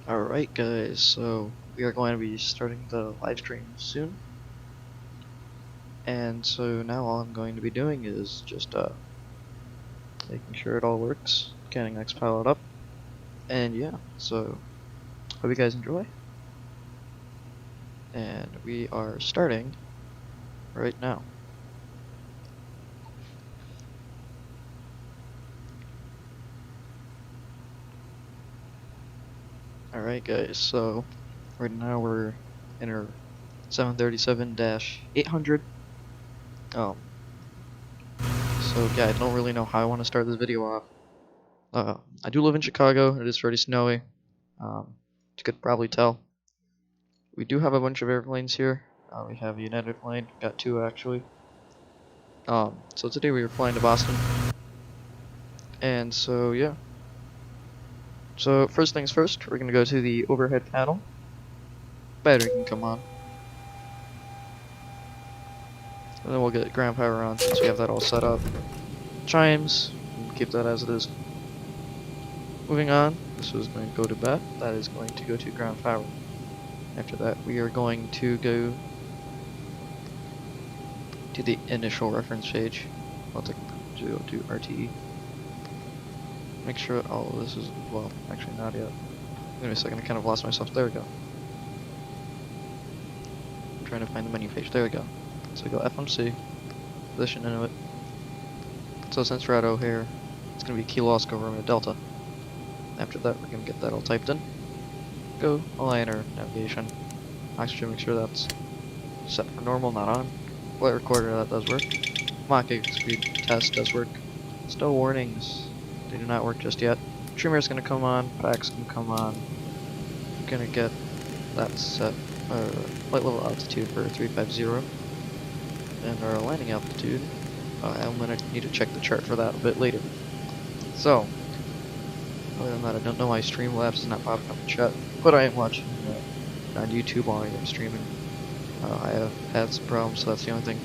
Alright guys, so we are going to be starting the live stream soon. And so now all I'm going to be doing is just making sure it all works, getting next pilot up. And yeah, so hope you guys enjoy. And we are starting right now. Alright guys, so right now we're in our 737-800. So yeah, I don't really know how I want to start this video off. I do live in Chicago. It is pretty snowy. As you could probably tell. We do have a bunch of airplanes here. We have a United plane, got two actually. So today we were flying to Boston. And so yeah. So first things first, we're gonna go to the overhead panel. Battery can come on. And then we'll get ground power on since we have that all set up. Chimes, keep that as it is. Moving on, this is going to go to bat. That is going to go to ground power. After that, we are going to go to the initial reference page. I'll take to RTE. Make sure all of this is, well, actually not yet. Wait a second, I kind of lost myself. There we go. I'm trying to find the menu page. There we go. So we go FMC, position Inuit. So since we're at O'Hare, it's going to be Kilo Oscar Romeo Delta. After that, we're going to get that all typed in. Go, align our navigation. Oxygen, make sure that's set for normal, not on. Flight recorder, that does work. Mach speed test does work. Still warnings. They do not work just yet. Trimmer is going to come on, packs can come on. I'm going to get that set, flight level altitude for 350. And our landing altitude, I'm going to need to check the chart for that a bit later. So, other than that, I don't know why Streamlabs is not popping up in chat, but I am watching on YouTube while I am streaming. I have had some problems, so that's the only thing.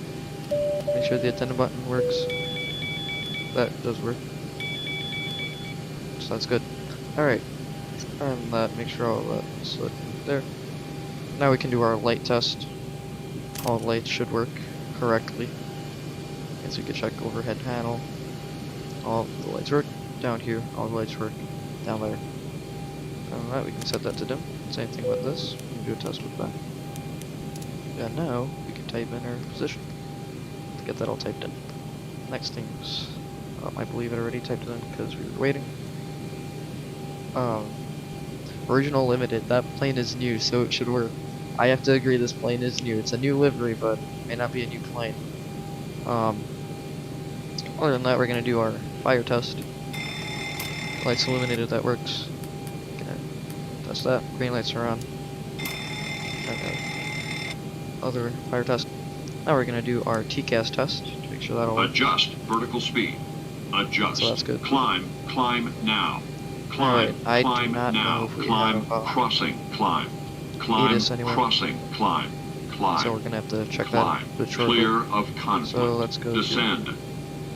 Make sure the attendant button works. That does work. So that's good. Alright. And that, make sure all that is there. Now we can do our light test. All the lights should work correctly. And so we can check overhead panel. All the lights work. Down here, all the lights work. Down there. Alright, we can set that to dim. Same thing with this. We can do a test with that. And now we can type in our position. Get that all typed in. Next things, I believe it already typed it in because we were waiting. Original Limited, that plane is new, so it should work. I have to agree this plane is new. It's a new livery, but it may not be a new plane. Other than that, we're going to do our fire test. Lights illuminated, that works. Gonna test that. Green lights are on. Other fire test. Now we're going to do our TCAS test to make sure that all works. Adjust vertical speed. Adjust. So that's good. Climb now. Climb, right, climb now. Climb, crossing, climb. Climb, crossing, climb. Climb. So we're going to have to check climb. that. Clear of conflict. So let's go. Descend.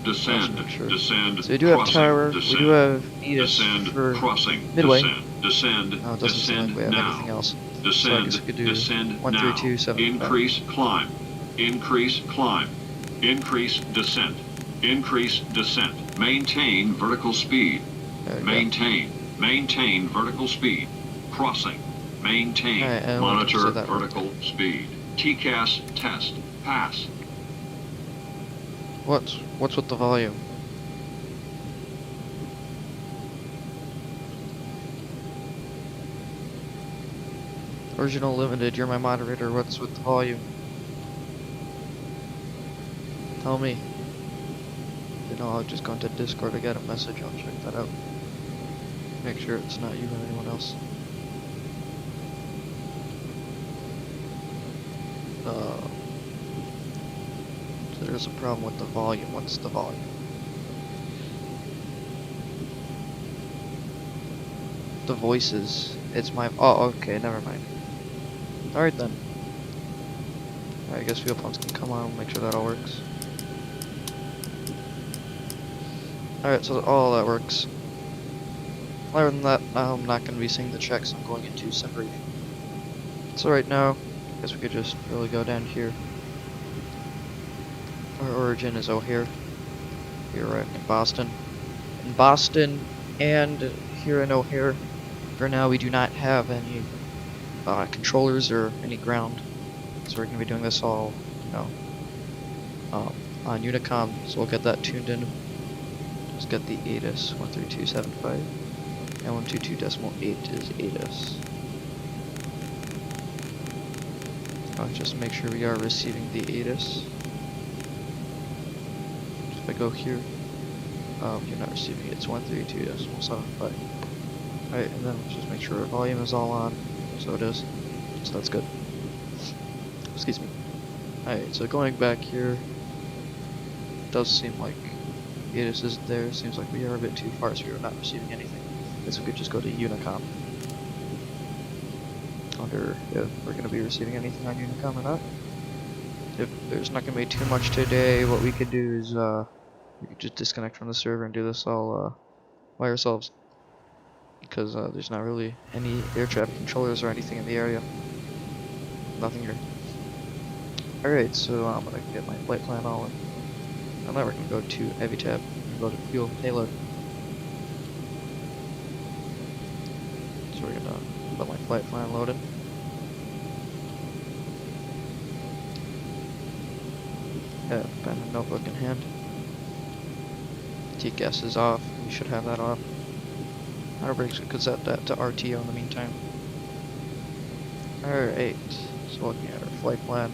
Descend. Sure. Descend. So we do have crossing, tower. descend, we do have EDIS descend, for crossing, midway. Descend. No, it doesn't seem like we have anything else. Descend. So I guess we could do Descend 1, 3, 2, 7. Increase climb. Increase climb. Increase descent. Increase descent. Maintain vertical speed. Maintain vertical speed. Crossing. Maintain. Right, monitor vertical speed. TCAS test. Pass. What's with the volume? Original Limited, you're my moderator. What's with the volume? Tell me. You know, I'll just go into Discord to get a message. I'll check that out. Make sure it's not you or anyone else. So there's a problem with the volume. What's the volume? The voices. It's my. Oh, okay, never mind. Alright then. I guess fuel pumps can come on, make sure that all works. Alright, so all that works. Other than that, I'm not going to be seeing the checks. I'm going into separation. So right now, I guess we could just really go down here. Our origin is O'Hare. Here right in Boston. In Boston and here in O'Hare, for now we do not have any controllers or any ground. So we're going to be doing this all, you know, on Unicom. So we'll get that tuned in. Just get the ATIS 13275 and 122.8 is ATIS. Just make sure we are receiving the ATIS. If I go here, you're not receiving it. It's 132.75. Alright, and then just make sure our volume is all on. So it is. So that's good. Excuse me. Alright, so going back here, it does seem like ATIS isn't there. It seems like we are a bit too far, so we are not receiving anything. I guess we could just go to Unicom. I wonder if we're going to be receiving anything on Unicom or not. If there's not going to be too much today, what we could do is we could just disconnect from the server and do this all by ourselves. Because there's not really any air traffic controllers or anything in the area. Nothing here. Alright, so I'm going to get my flight plan all in. And then we're going to go to Heavy Tab and go to Fuel Payload. So we're going to let my flight plan loaded. Have pen and notebook in hand. TCAS is off. We should have that off. Auto brakes, we could set that to RTO in the meantime. Alright, so looking at our flight plan.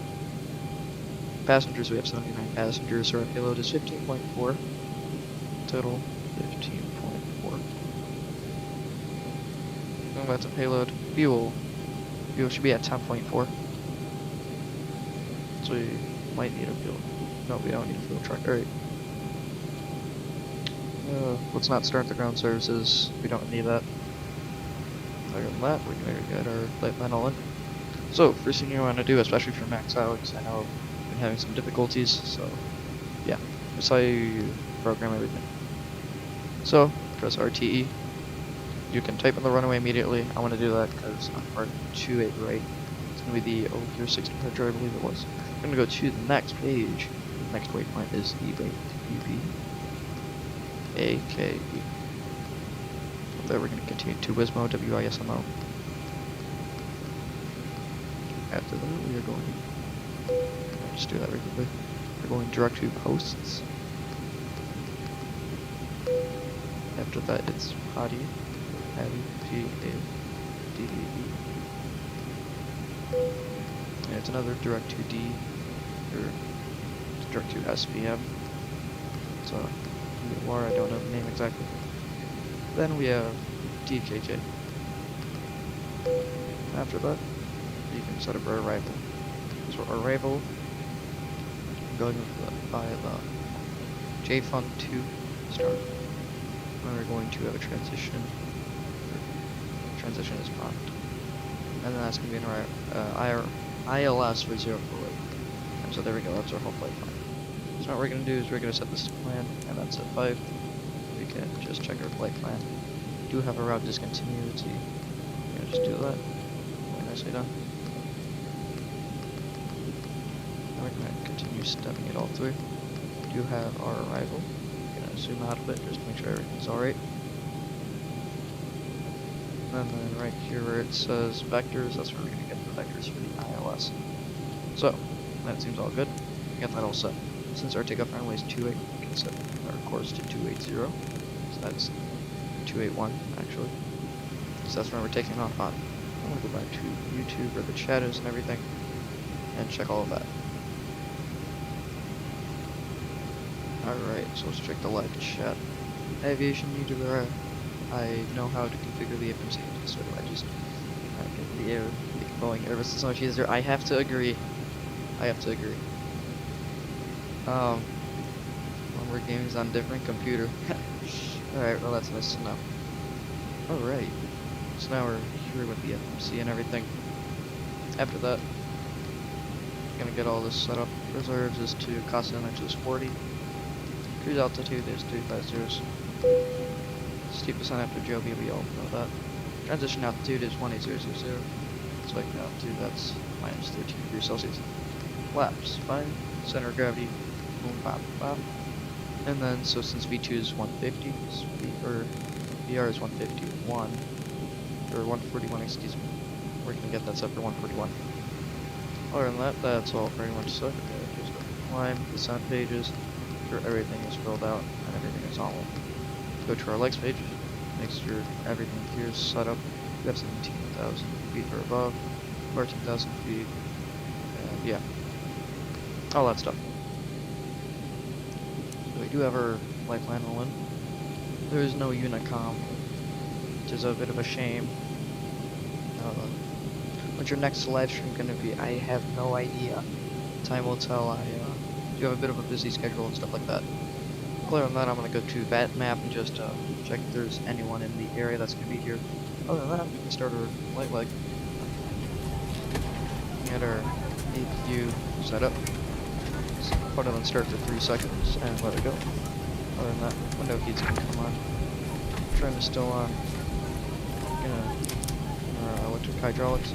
Passengers, we have 79 passengers, so our payload is 15.4. Total 15.4. Going back to payload. Fuel. Fuel should be at 10.4. So we might need a fuel. No, we don't need a fuel truck. Alright. Let's not start the ground services. We don't need that. Other than that, we're going to get our flight plan all in. So, first thing you want to do, especially for max out, because I know I've been having some difficulties, so yeah, that's how you program everything. So, press RTE. You can type in the runway immediately. I want to do that because on part 28 right, it's going to be the O'Hare 1600, I believe it was. I'm going to go to the next page. The next waypoint is EB. AKE. From there we're going to continue to WISMO, WISMO. After that we are going, I'll just do that really quickly. We're going direct to posts. After that it's PADI, PADI. And it's another direct to D, or direct to SPM. So I don't know the name exactly. Then we have DKJ. After that, you can set up our arrival. So our arrival, going by the JFUN 2 start. And we're going to have a transition. Transition is prompt. And then that's going to be an ILS for 048. And so there we go, that's our whole flight plan. So what we're going to do is we're going to set this to plan, and that's at 5. We can just check our flight plan. We do have a route discontinuity. We're going to just do that. Very nicely done. And we're going to continue stepping it all through. We do have our arrival. We're going to zoom out a bit just to make sure everything's alright. And then right here where it says vectors, that's where we're going to get the vectors for the ILS. So, that seems all good. We got that all set. Since our takeoff runway is 28, we can set our course to 280. So that's 281 actually. So that's when we're taking off on. I'm gonna go back to YouTube where the chat is and everything, and check all of that. Alright, so let's check the live chat. Aviation YouTuber, I know how to configure the FMC, so I just get the Boeing Airbus so much easier. I have to agree. One more games on different computer. Alright, well that's nice to know. Alright, so now we're here with the FMC and everything. After that, I'm gonna get all this set up. Reserves is to Costa Index is 40. Cruise altitude is 350. 60% after Joby, we all know that. Transition altitude is 18000. Spiking altitude, that's minus 13 degrees Celsius. Flaps, fine. Center of gravity, boom, bop, bop. And then, so since V2 is 150, or VR is 151, or 141, excuse me, we're gonna get that set for 141. Other than that, that's all pretty much set. Okay, just climb, descent pages, make sure everything is filled out and everything is on. Go to our legs page, make sure everything here is set up. We have 17,000 feet or above, 14,000 feet, and yeah, all that stuff. So we do have our flight plan all in. There is no Unicom, which is a bit of a shame. When's your next live stream gonna be? I have no idea. Time will tell. I do have a bit of a busy schedule and stuff like that. Other than that, I'm gonna go to that map and just check if there's anyone in the area that's gonna be here. Other than that, we can start our flight leg. Get our APU set up. So put it on start for 3 seconds and let it go. Other than that, window heat's gonna come on. Trim is still on. Electric hydraulics.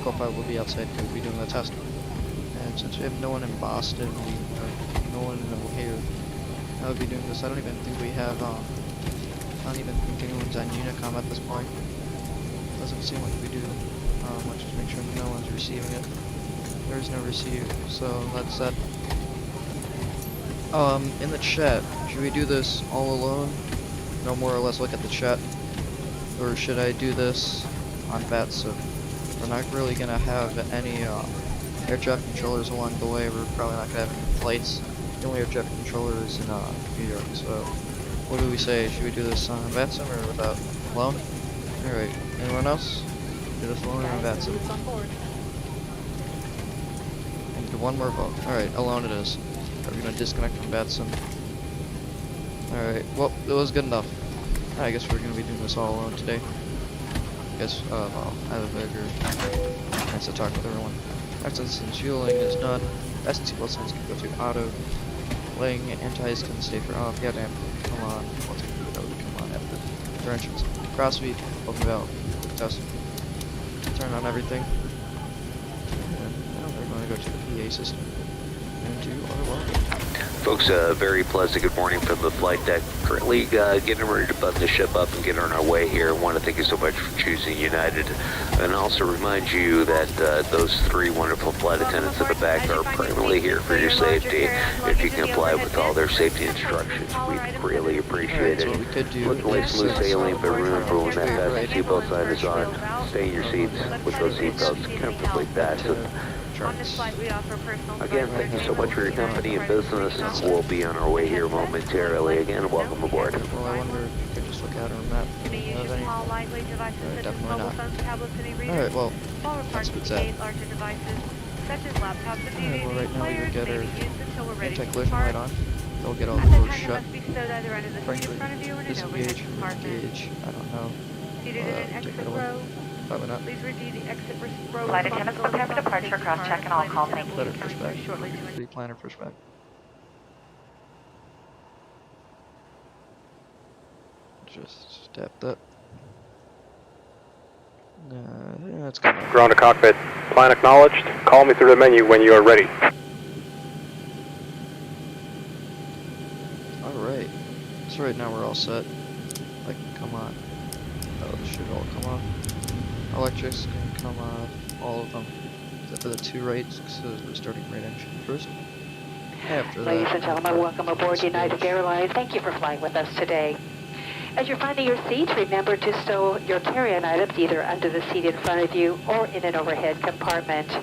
Copilot will be outside because we'll be doing the test. And since we have no one in Boston, no one in O'Hare, I would be doing this. I don't even think we have, I don't even think anyone's on Unicom at this point. Doesn't seem like we do. Let's just make sure no one's receiving it. There's no receive, so that's that. In the chat, should we do this all alone? No, more or less look at the chat. Or should I do this on Vatsim? We're not really gonna have any air traffic controllers along the way. We're probably not gonna have any flights. The only air traffic controller is in New York. So, what do we say? Should we do this on Vatsim or without alone? All right. Anyone else? Do this alone or on Vatsim? And do one more vote. All right, alone it is. Are we gonna disconnect from Vatsim? All right. Well, it was good enough. I guess we're gonna be doing this all alone today. I guess, well, I have a bigger chance to talk with everyone. Access and fueling is done. ST signs can go to auto. Laying anti-ice can stay for off. Yeah, damn. Come on. What's it do? That would come on after the entrance. Cross speed. Open valve. Quick test. Turn on everything. And now we're going to go to the PA system. And to auto welcome. Folks, very pleasant good morning from the flight deck. Currently getting ready to button the ship up and get on our way here. I want to thank you so much for choosing United. And also remind you that those 3 wonderful flight attendants in the back are primarily here for your safety. If you can comply with all their safety instructions, we'd really appreciate it. Looking like smooth sailing, but remember when that fast seatbelt sign is on, stay in your seats with those seatbelts comfortably fastened. On this flight, we offer personal Again, thank you so much for your company and business. We'll be on our way here momentarily. Again, welcome aboard. Well, I wonder if you could just look at our map. Small, lightweight devices such as mobile phones, tablets, and e-readers. Alright, well, while we're that's parking what's gate, larger devices such as laptops and DVD well, right now we players get may our be used until we're ready to anti-collision depart. light on. They'll get all At the that doors time, they shut. must be stowed either under the seat in front of you or in an overhead Disengage, compartment. engage, I don't know. Seated in an take exit it away. row. Probably not. Please review the exit row. Flight attendants prepare for departure, cross-check, and all call. Thank you. Let it push back. Pre-planner push back. Just tap that. Yeah, that's good. Ground to cockpit. Plan acknowledged. Call me through the menu when you are ready. Alright. So right now we're all set. Like, come on. Oh, this should all come off. Electrics can come off. All of them. Except for the 2 rights, because we're starting right engine first. After that, Ladies and gentlemen, welcome aboard United Airlines. Thank you for flying with us today. As you're finding your seats, remember to stow your carry-on items either under the seat in front of you or in an overhead compartment.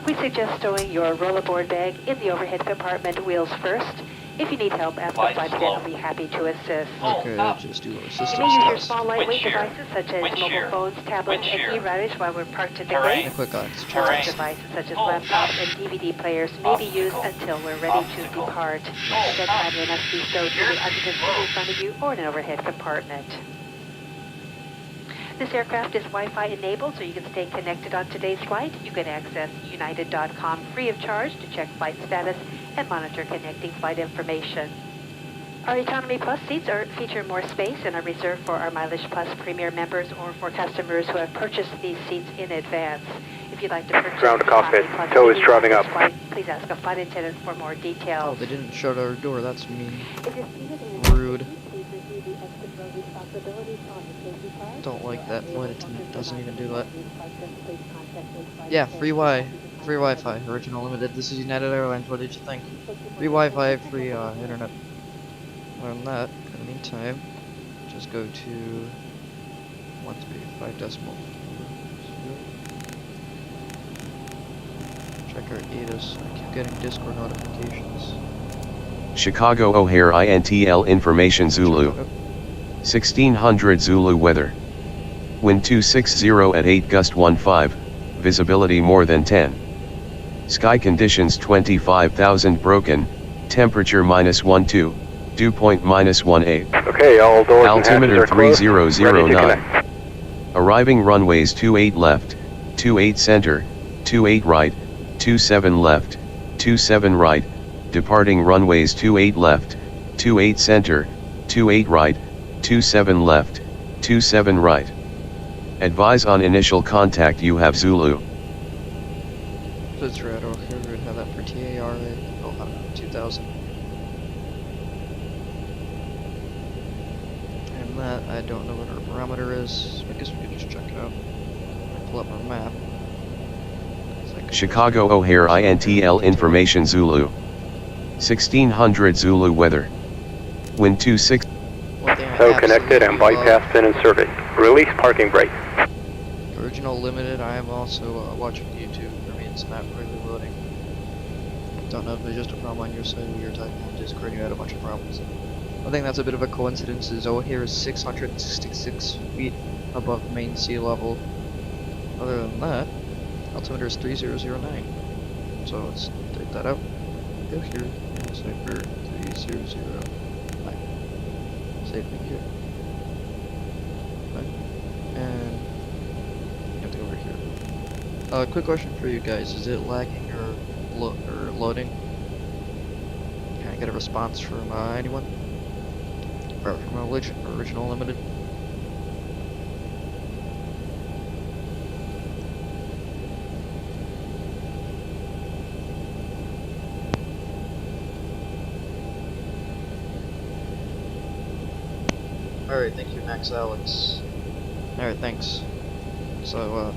We suggest stowing your rollerboard bag in the overhead compartment wheels first. If you need help, ask the flight attendant. I'll be happy to assist. Okay, just do our systems You may use your test. small lightweight devices such as mobile phones, tablets, and e-riders while we're parked at the gate. And quick oxygen. Large devices such as laptops and DVD players may be used until we're ready to depart. At that time, they must be stowed either under the seat in front of you or in an overhead compartment. This aircraft is Wi-Fi enabled, so you can stay connected on today's flight. You can access United.com free of charge to check flight status and monitor connecting flight information. Our Economy Plus seats feature more space and are reserved for our Mileage Plus Premier members or for customers who have purchased these seats in advance. If you'd like to purchase Ground to cockpit. Economy Plus Tow is seats driving on this up. flight, please ask a flight attendant for more Oh, details. they didn't shut our door. That's mean. If you're seated in a Rude. please review the exit row responsibilities on the safety card. Don't like that If you are flight able to attendant doesn't provide even do that. these questions, please contact the flight Yeah, attendant. free Wi-Fi, original limited. This is United Airlines. What did you think? Free Wi-Fi, free internet. Other than that, in the meantime, just go to 135 decimal. Check our ATIS. I keep getting Discord notifications. Chicago O'Hare INTL Information Zulu. 1600 Zulu weather. Wind 260 at 8 gust 15, visibility more than 10. Sky conditions 25,000 broken, temperature -12, dew point -18. Okay, all doors and Altimeter hatches are closed. Ready to 3009. connect. Arriving runways 28 left, 28 center, 28 right, 27 left, 27 right, departing runways 28 left, 28 center, 28 right, 27 left, 27 right. Advise on initial contact you have Zulu. That's right, okay, we're gonna have that for TAR, oh, 2000. And that, I don't know what our barometer is, so I guess we could just check it out. Pull up our map. Chicago O'Hare INTL Information Zulu. 1600 Zulu weather. Wind 26. Tow connected and bypass pin inserted. Release parking brake. Original limited, I am also watching YouTube. I mean, it's not really loading. Don't know if it's just a problem on your side. We were talking on Discord, you had a bunch of problems. I think that's a bit of a coincidence, is O'Hare is 666 feet above main sea level. Other than that, altimeter is 3009. So let's take that out. Go here, and cipher 3009. Save thing here. Right. And you have to go over here. Quick question for you guys: is it lagging or loading? Can I get a response from anyone? Or from original limited? Alright, thank you, Max Alex. Alright, thanks. So,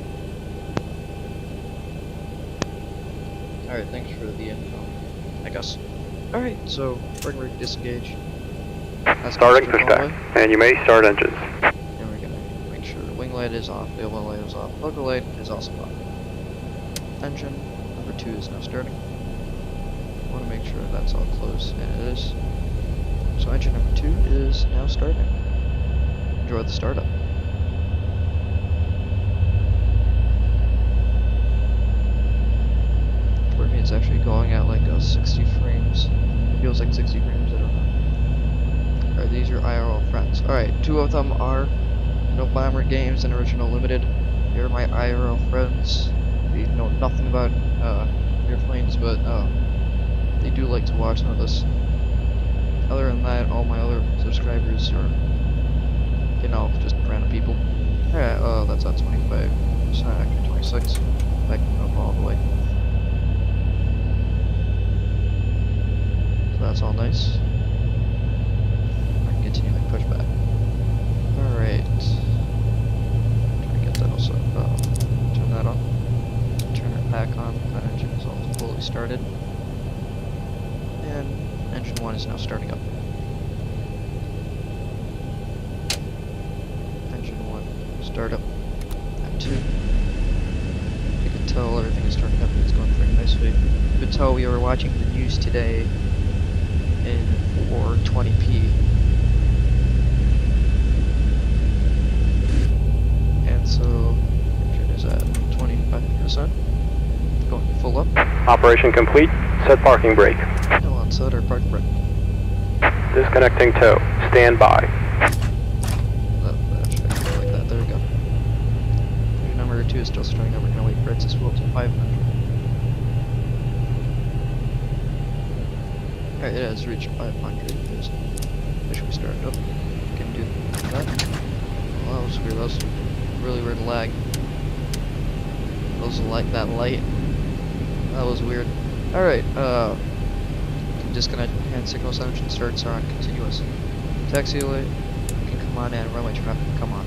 alright, thanks for the info, I guess. Alright, so, we're gonna disengage. Starting for stack, and you may start engines. And we're gonna make sure the wing light is off, the oval light is off, logo light is also off. Engine number 2 is now starting. Want to make sure that's all closed, and it is. So engine number 2 is now starting. Enjoy the startup. For me, it's actually going at like 60 frames. It feels like 60 frames, I don't know. Alright, these are IRL friends. Alright, 2 of them are No Bomber Games and Original Limited. They're my IRL friends. They know nothing about airplanes, but they do like to watch some of this. Other than that, all my other subscribers are, you know, just random people. Alright, that's at 25. It's not actually 26. Backing up all the way. So that's all nice. I can continue my pushback. Alright. Try to get that also. Turn that on. Turn it back on. That engine is all fully started. And engine 1 is now starting up. Engine 1, start up. And 2. You can tell everything is starting up and it's going pretty nicely. You can tell we were watching the news today in 420p. And so, engine is at 25%. Going full up. Operation complete. Set parking brake. No, on set or park brake. Disconnecting tow. Stand by. That should go like that. There we go. Engine number 2 is still starting up. We're gonna wait for it to spool to 500. Alright, it has reached 500. There's That should be started up. Can do that. Well, that was weird. That was really weird lag. That was like that light. That was weird. Alright, disconnect hand signals engine starts are on continuous. Taxi light can come on and runway traffic can come on.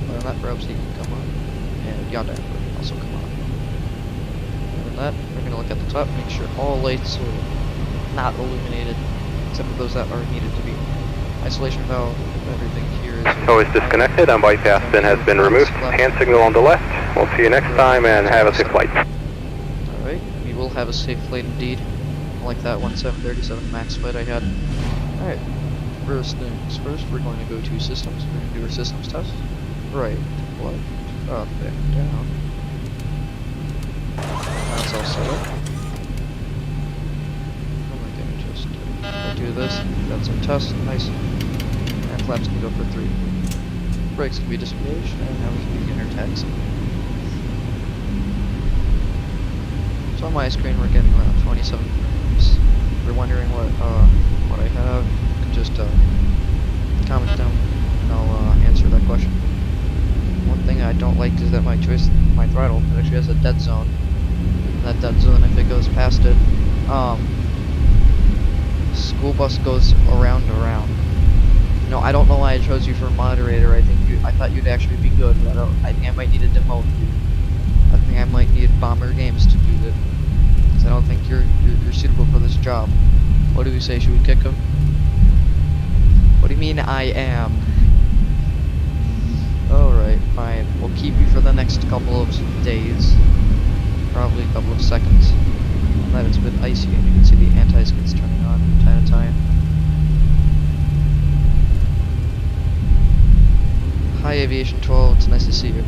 Other than that, perhaps he can come on. And Yonda can also come on. Other than that, we're gonna look at the top, make sure all lights are not illuminated, except for those that are needed to be. Isolation valve, everything here is... So it's disconnected and bypass pin has been removed. Hand signal on the left. We'll see you next time and have a safe flight. Alright, we will have a safe flight indeed. Like that 1737 max flight I had. Alright, first things first, we're going to go to systems. We're going to do our systems test. Right, left, up, and down. That's all set up. Do this, got some tests, nice, and flaps can go for 3. Brakes can be disengaged, and now we can beginner taxi. So on my screen we're getting around 27 frames. If you're wondering what I have, you can just comment down and I'll answer that question. One thing I don't like is that my throttle actually has a dead zone. And that dead zone, if it goes past it, school bus goes around. No, I don't know why I chose you for moderator. I thought you'd actually be good, but I think I might need to demote you. I think I might need Bomber Games to do it, because I don't think you're suitable for this job. What do we say? Should we kick him? What do you mean I am? Alright, fine. We'll keep you for the next couple of days. Probably a couple of seconds. That it's a bit icy and you can see the anti-skids turning on from time to time. Hi Aviation 12, it's nice to see you.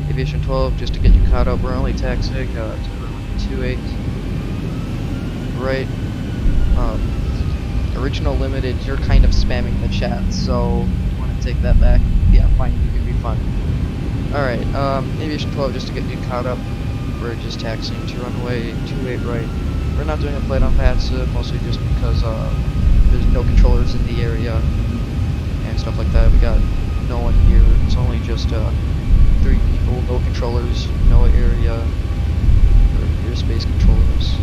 Aviation 12, just to get you caught up, we're only taxiing to 28. Right. Original limited, you're kind of spamming the chat, so if you want to take that back, yeah, fine, you can be fun. Alright, Aviation 12, just to get you caught up. We're just taxiing to runway 28 right. We're not doing a flight on Vatsim, mostly just because there's no controllers in the area and stuff like that. We got no one here. It's only just 3 people, no controllers, no area, or airspace controllers.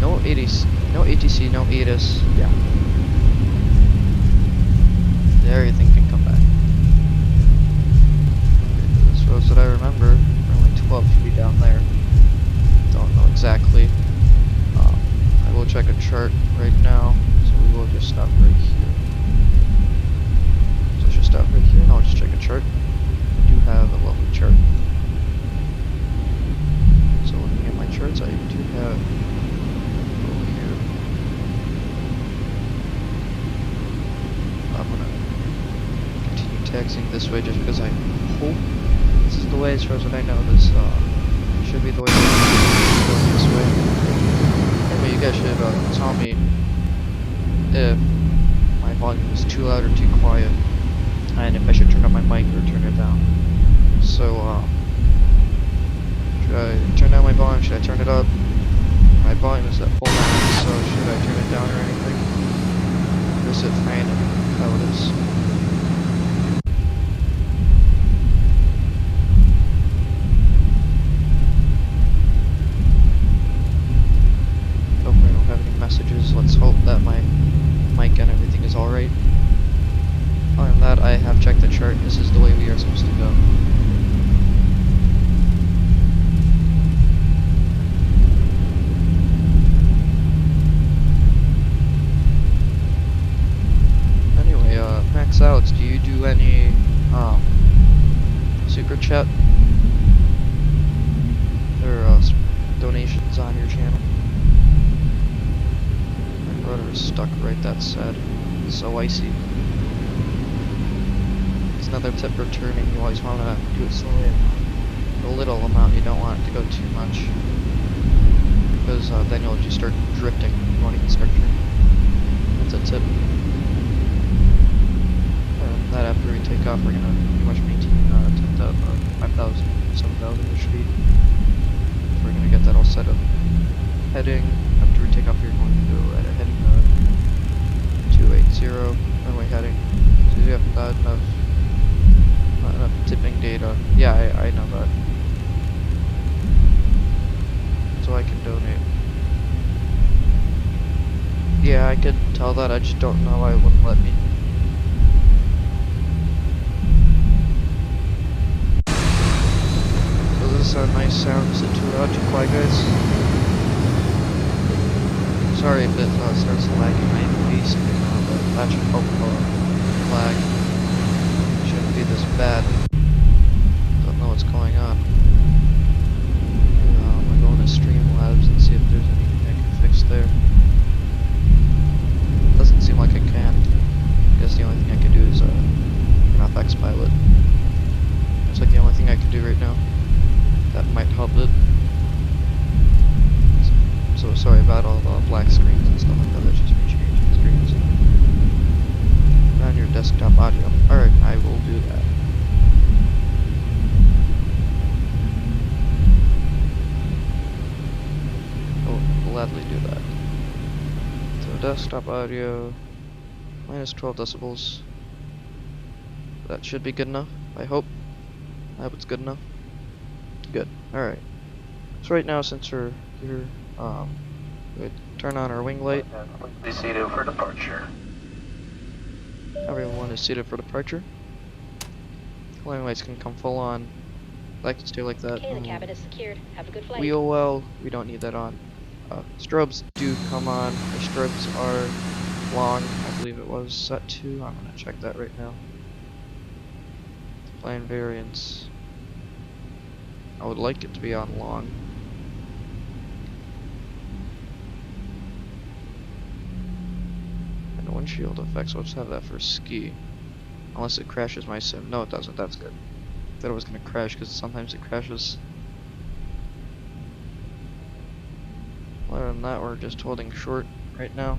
No ATC, no ATIS. Yeah. Everything can come back. This roads that I remember. 12 should be down there. Don't know exactly. I will check a chart right now, so we will just stop right here. So let's just stop right here and I'll just check a chart. I do have a lovely chart. So looking at my charts, I do have over here. I'm gonna continue taxiing this way just because I hope this is the way, as far as what I know. This should be the way going this way. Anyway, you guys should tell me if my volume is too loud or too quiet, and if I should turn up my mic or turn it down. So, should I turn down my volume? Should I turn it up? My volume is at full now, so should I turn it down or anything? Or is it fine how it is? Messages. Let's hope that my mic and everything is alright. Other than that, I have checked the chart. This is the way we are supposed to go. Anyway, Max Outs, do you do any super chat or donations on your channel? Rudder is stuck right, that's sad. It's so icy. It's another tip for turning, you always want to do it slowly. A little amount, you don't want it to go too much. Because then you'll just start drifting. You won't even start turning. That's a tip. And that after we take off, we're going to pretty much maintain 5,000, 7,000 speed. We're going to get that all set up. Heading, after we take off, we're going to go at a heading that, I just don't know why it wouldn't let me. So this is a nice sound to fly, guys. Sorry if it starts lagging my face now, but that should help lag. It shouldn't be this bad. Don't know what's going on. I'm gonna go into Streamlabs and see if there's anything I can fix there. Doesn't seem like I can. I guess the only thing I can do is turn off X-Pilot. That's like the only thing I can do right now. That might help it. So sorry about all the black screens and stuff like that. That's just me changing screens. On your desktop audio. Alright, I will do that. I will gladly do that. So desktop audio minus 12 decibels. That should be good enough, I hope. I hope it's good enough. Good. Alright. So right now, since we're here, we turn on our wing light. Be seated for departure. Everyone is seated for departure. Wing lights can come full on. I can stay like that. Okay, the cabin is secured. Have a good flight. Wheel well, we don't need that on. Strobes do come on. The strobes are long. I believe it was set to. I'm gonna check that right now. Plane variants. I would like it to be on long. And windshield effects, let's have that for ski. Unless it crashes my sim. No, it doesn't. That's good. I thought it was gonna crash because sometimes it crashes. Other than that, we're just holding short right now.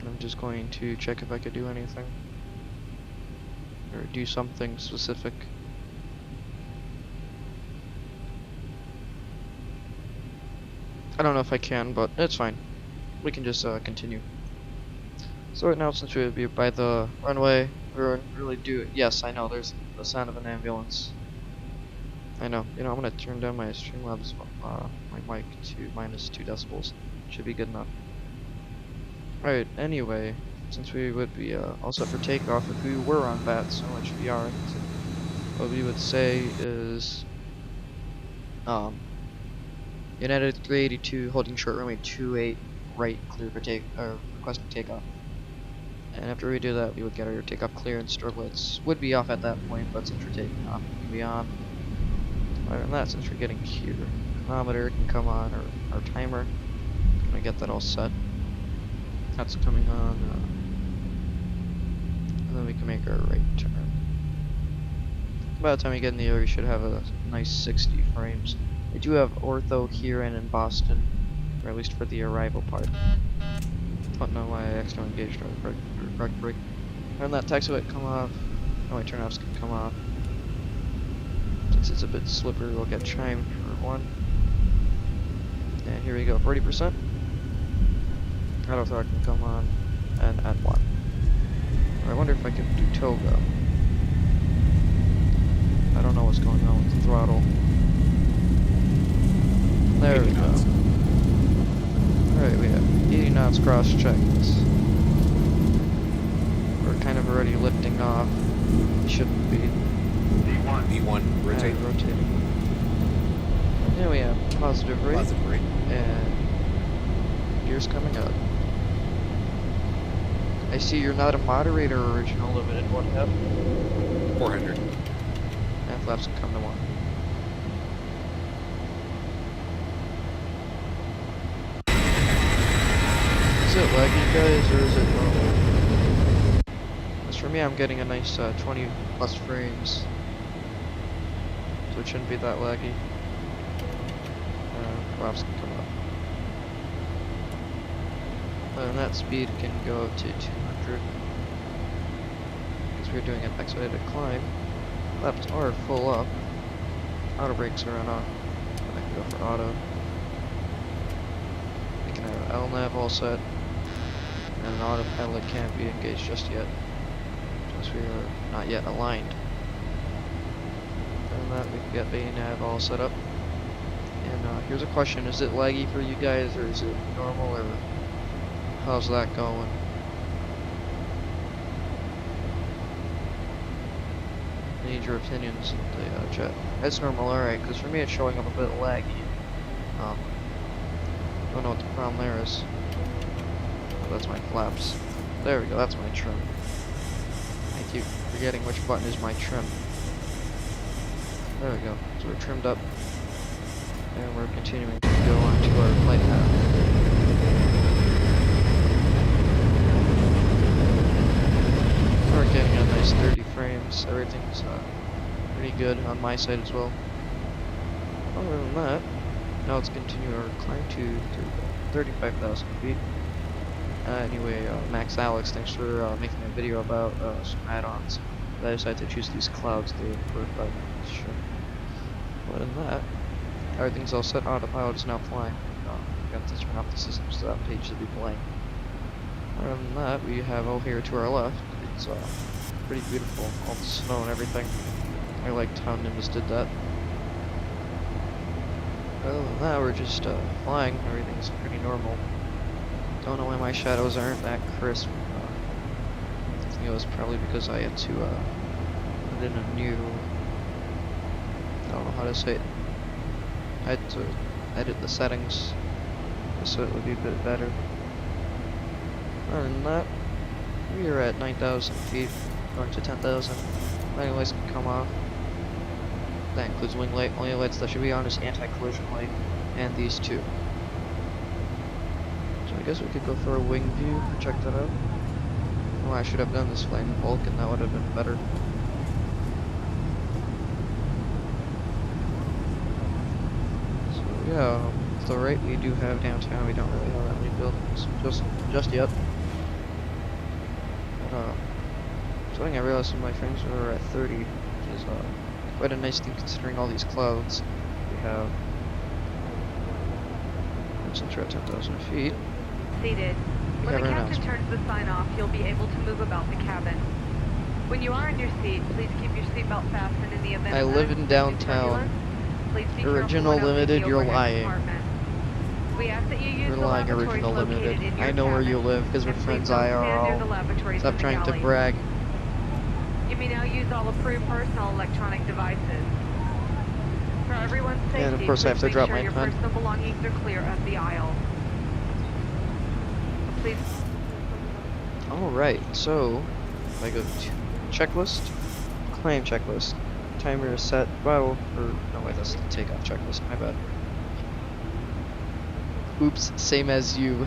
I'm just going to check if I could do anything. Or do something specific. I don't know if I can, but it's fine. We can just continue. So right now, since we would be by the runway, we wouldn't really do it. Yes, I know, there's the sound of an ambulance. I know. You know, I'm gonna turn down my Streamlabs, my mic to minus 2 decibels. Should be good enough. Alright, anyway, since we would be all set for takeoff, if we were on Vatsim, which we aren't, what we would say is, United 382 holding short runway 28 right, clear for requesting takeoff. And after we do that, we would get our takeoff clearance. Strobe lights would be off at that point, but since we're taking off, it can be on. Other than that, since we're getting here, chronometer can come on, or our timer. Gonna get that all set. That's coming on, and then we can make our right turn. By the time we get in the air, we should have a nice 60 frames. We do have ortho here and in Boston, or at least for the arrival part. Don't know why I accidentally engaged our correct brake. And that taxiway come off. Oh, my turnoffs can come off. Since it's a bit slippery, we'll get chime for 1. And here we go, 40%. Auto throttle can come on, and add 1. I wonder if I can do toga. I don't know what's going on with the throttle. There we go. Alright, we have 80 knots cross-checked. We're kind of already lifting off. Shouldn't be. V1, rotate. And rotating. Yeah, we have positive rate. Positive rate. And gears coming up. I see you're not a moderator original limited. What happened? 400. And flaps can come to 1. Is it laggy, guys, or is it normal? As for me, I'm getting a nice 20 plus frames, so it shouldn't be that laggy. Flaps can come up. And that speed can go up to 200. Because we're doing an expedited climb. Flaps are full up. Auto brakes are on. And I can go for auto. We can have LNAV all set. And an autopilot can't be engaged just yet. Since we are not yet aligned. And that, we can get nav all set up. And here's a question: is it laggy for you guys, or is it normal, or how's that going? Need your opinions in the chat. It's normal, alright, because for me it's showing up a bit laggy. Don't know what the problem there is. Oh, that's my flaps. There we go, that's my trim. I keep forgetting which button is my trim. There we go, so we're trimmed up. And we're continuing to go on to our flight path. We're getting a nice 30 frames. Everything's pretty good on my side as well. Other than that, now let's continue our climb to 35,000 feet. Anyway, Max Alex, thanks for making a video about some add-ons. I decided to choose these clouds to work by this ship. Other than that, everything's all set. Autopilot is now flying. We got to turn off the systems so that page should be blank. Other than that, we have over here to our left. It's pretty beautiful, all the snow and everything. I liked how Nimbus did that. Other than that, we're just flying. Everything's pretty normal. Don't know why my shadows aren't that crisp. I think it was probably because I had to put in a new, I don't know how to say it. I had to edit the settings so it would be a bit better. Other than that, we are at 9,000 feet, going to 10,000. Landing lights can come off. That includes wing light. Only lights that should be on is anti-collision light, and these two. So I guess we could go for a wing view and check that out. Oh, I should have done this flying Vulcan, that would have been better. So yeah, to the right we do have downtown. We don't really have that many buildings just yet. So I think I realized some of my frames were at 30, which is quite a nice thing considering all these clouds we have. Since we're at 10,000 feet. Seated. When the captain turns the sign off, you'll be able to move about the cabin. When you are in your seat, please keep your seatbelt fastened in the event I live in downtown. Original Limited, you're lying. We ask that you use You're lying, Original Limited. I know where you live because we're friends IRL. Stop trying to brag. You may now use all approved personal electronic devices. For everyone's safety, and of course I have to drop my your pen. personal belongings are clear of the aisle. Please. Alright, so if I go to checklist, claim checklist, timer is set, no wait, that's the takeoff checklist, my bad. Oops, same as you.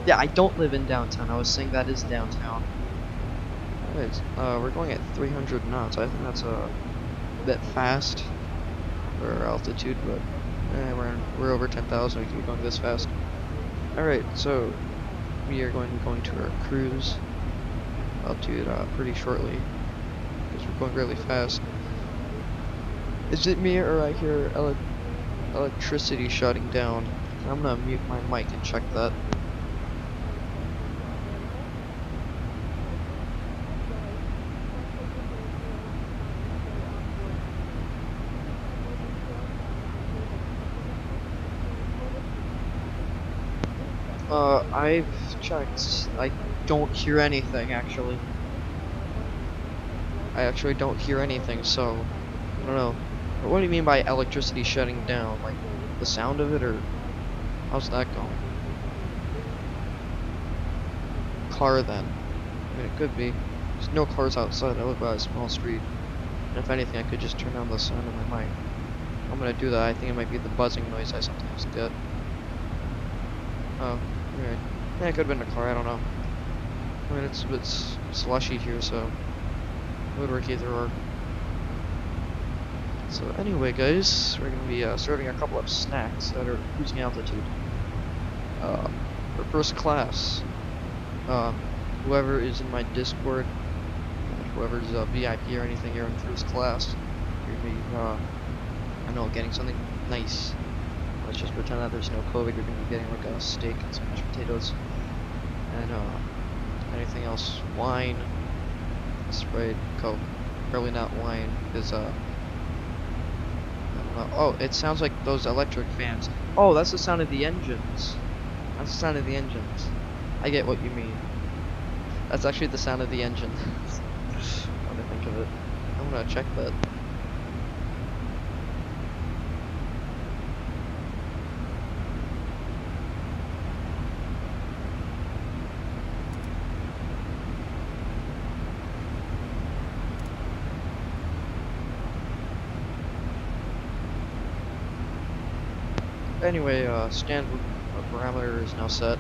Yeah, I don't live in downtown, I was saying that is downtown. Alright, we're going at 300 knots, I think that's a bit fast for altitude, but we're over 10,000, we can be going this fast. Alright, so we are going to be going to our cruise altitude pretty shortly because we're going really fast. Is it me or I hear electricity shutting down? I'm gonna mute my mic and check that. I've checked. I don't hear anything, actually. I actually don't hear anything, so I don't know. But what do you mean by electricity shutting down? Like, the sound of it, or how's that going? Car, then. I mean, it could be. There's no cars outside. I live by a small street. And if anything, I could just turn down the sound of my mic. I'm gonna do that. I think it might be the buzzing noise I sometimes get. Oh, alright. Yeah, it could have been a car, I don't know. I mean, it's a bit slushy here, so it would work either or. So anyway, guys, we're going to be serving a couple of snacks at our cruising altitude. For first class, whoever is in my Discord, whoever's a VIP or anything here in first class, you're going to be, I don't know, getting something nice. Let's just pretend that there's no COVID. You're going to be getting like a steak and some mashed potatoes, and anything else, wine, Sprite, Coke. Probably not wine, because Oh, it sounds like those electric fans. Oh, that's the sound of the engines. That's the sound of the engines. I get what you mean. That's actually the sound of the engine. When I think of it. I'm gonna check that. Anyway, standard parameter is now set.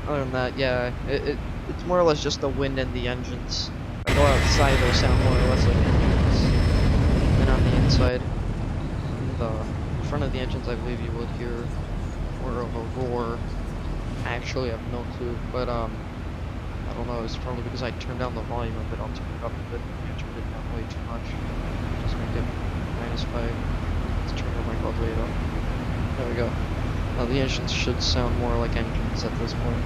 Other than that, yeah, it's more or less just the wind and the engines. If I go outside, they'll sound more or less like engines. And on the inside, in front of the engines, I believe you will hear more of a roar. Actually, I have no clue, but I don't know. It's probably because I turned down the volume a bit. I'll turn it up a bit. I turned it down way too much. Just make it -5. Let's turn the mic all the way up. There we go. Now the engines should sound more like engines at this point.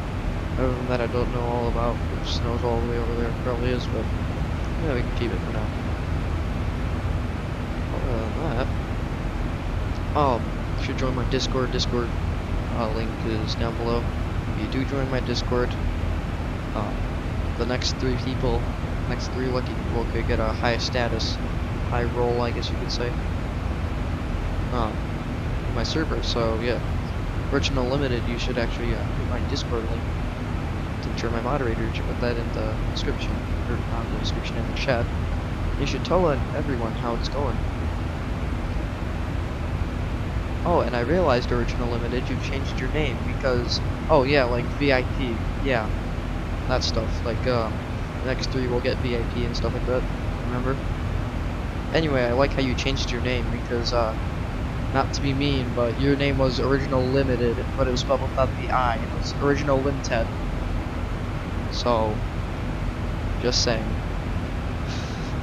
Other than that, I don't know all about if snow's all the way over there. It probably is, but yeah, we can keep it for now. Other than that, oh, you should join my Discord. Discord link is down below. If you do join my Discord, the next 3 people, next 3 lucky people could get a high status, high roll, I guess you could say. My server, so yeah. Original Limited, you should actually put my Discord link to join my moderator. You should put that in the description, or not the description, in the chat. You should tell everyone how it's going. Oh, and I realized, Original Limited, you changed your name because, oh yeah, like VIP, yeah, that stuff. Like the next 3 will get VIP and stuff like that. Remember? Anyway, I like how you changed your name because not to be mean, but your name was Original Limited, but it was spelled without the I. It was Original Limited. So, just saying.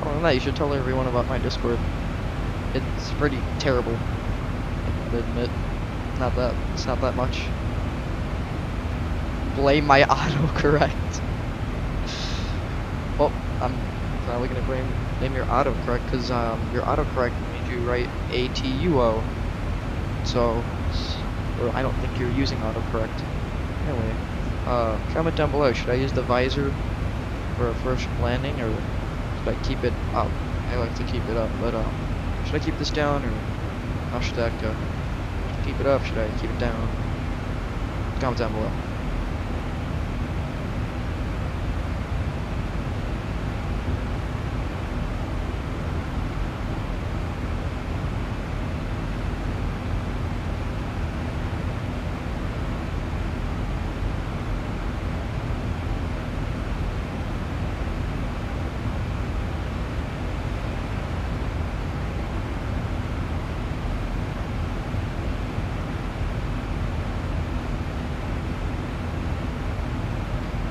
Other than that, you should tell everyone about my Discord. It's pretty terrible, I gotta admit. It's not that much. Blame my autocorrect. Well, I'm probably gonna blame your autocorrect, because your autocorrect made you write ATUO. So, or I don't think you're using autocorrect. Anyway, comment down below. Should I use the visor for a first landing, or should I keep it up? I like to keep it up, but should I keep this down, or how should that go? Should I keep it up? Should I keep it down? Comment down below.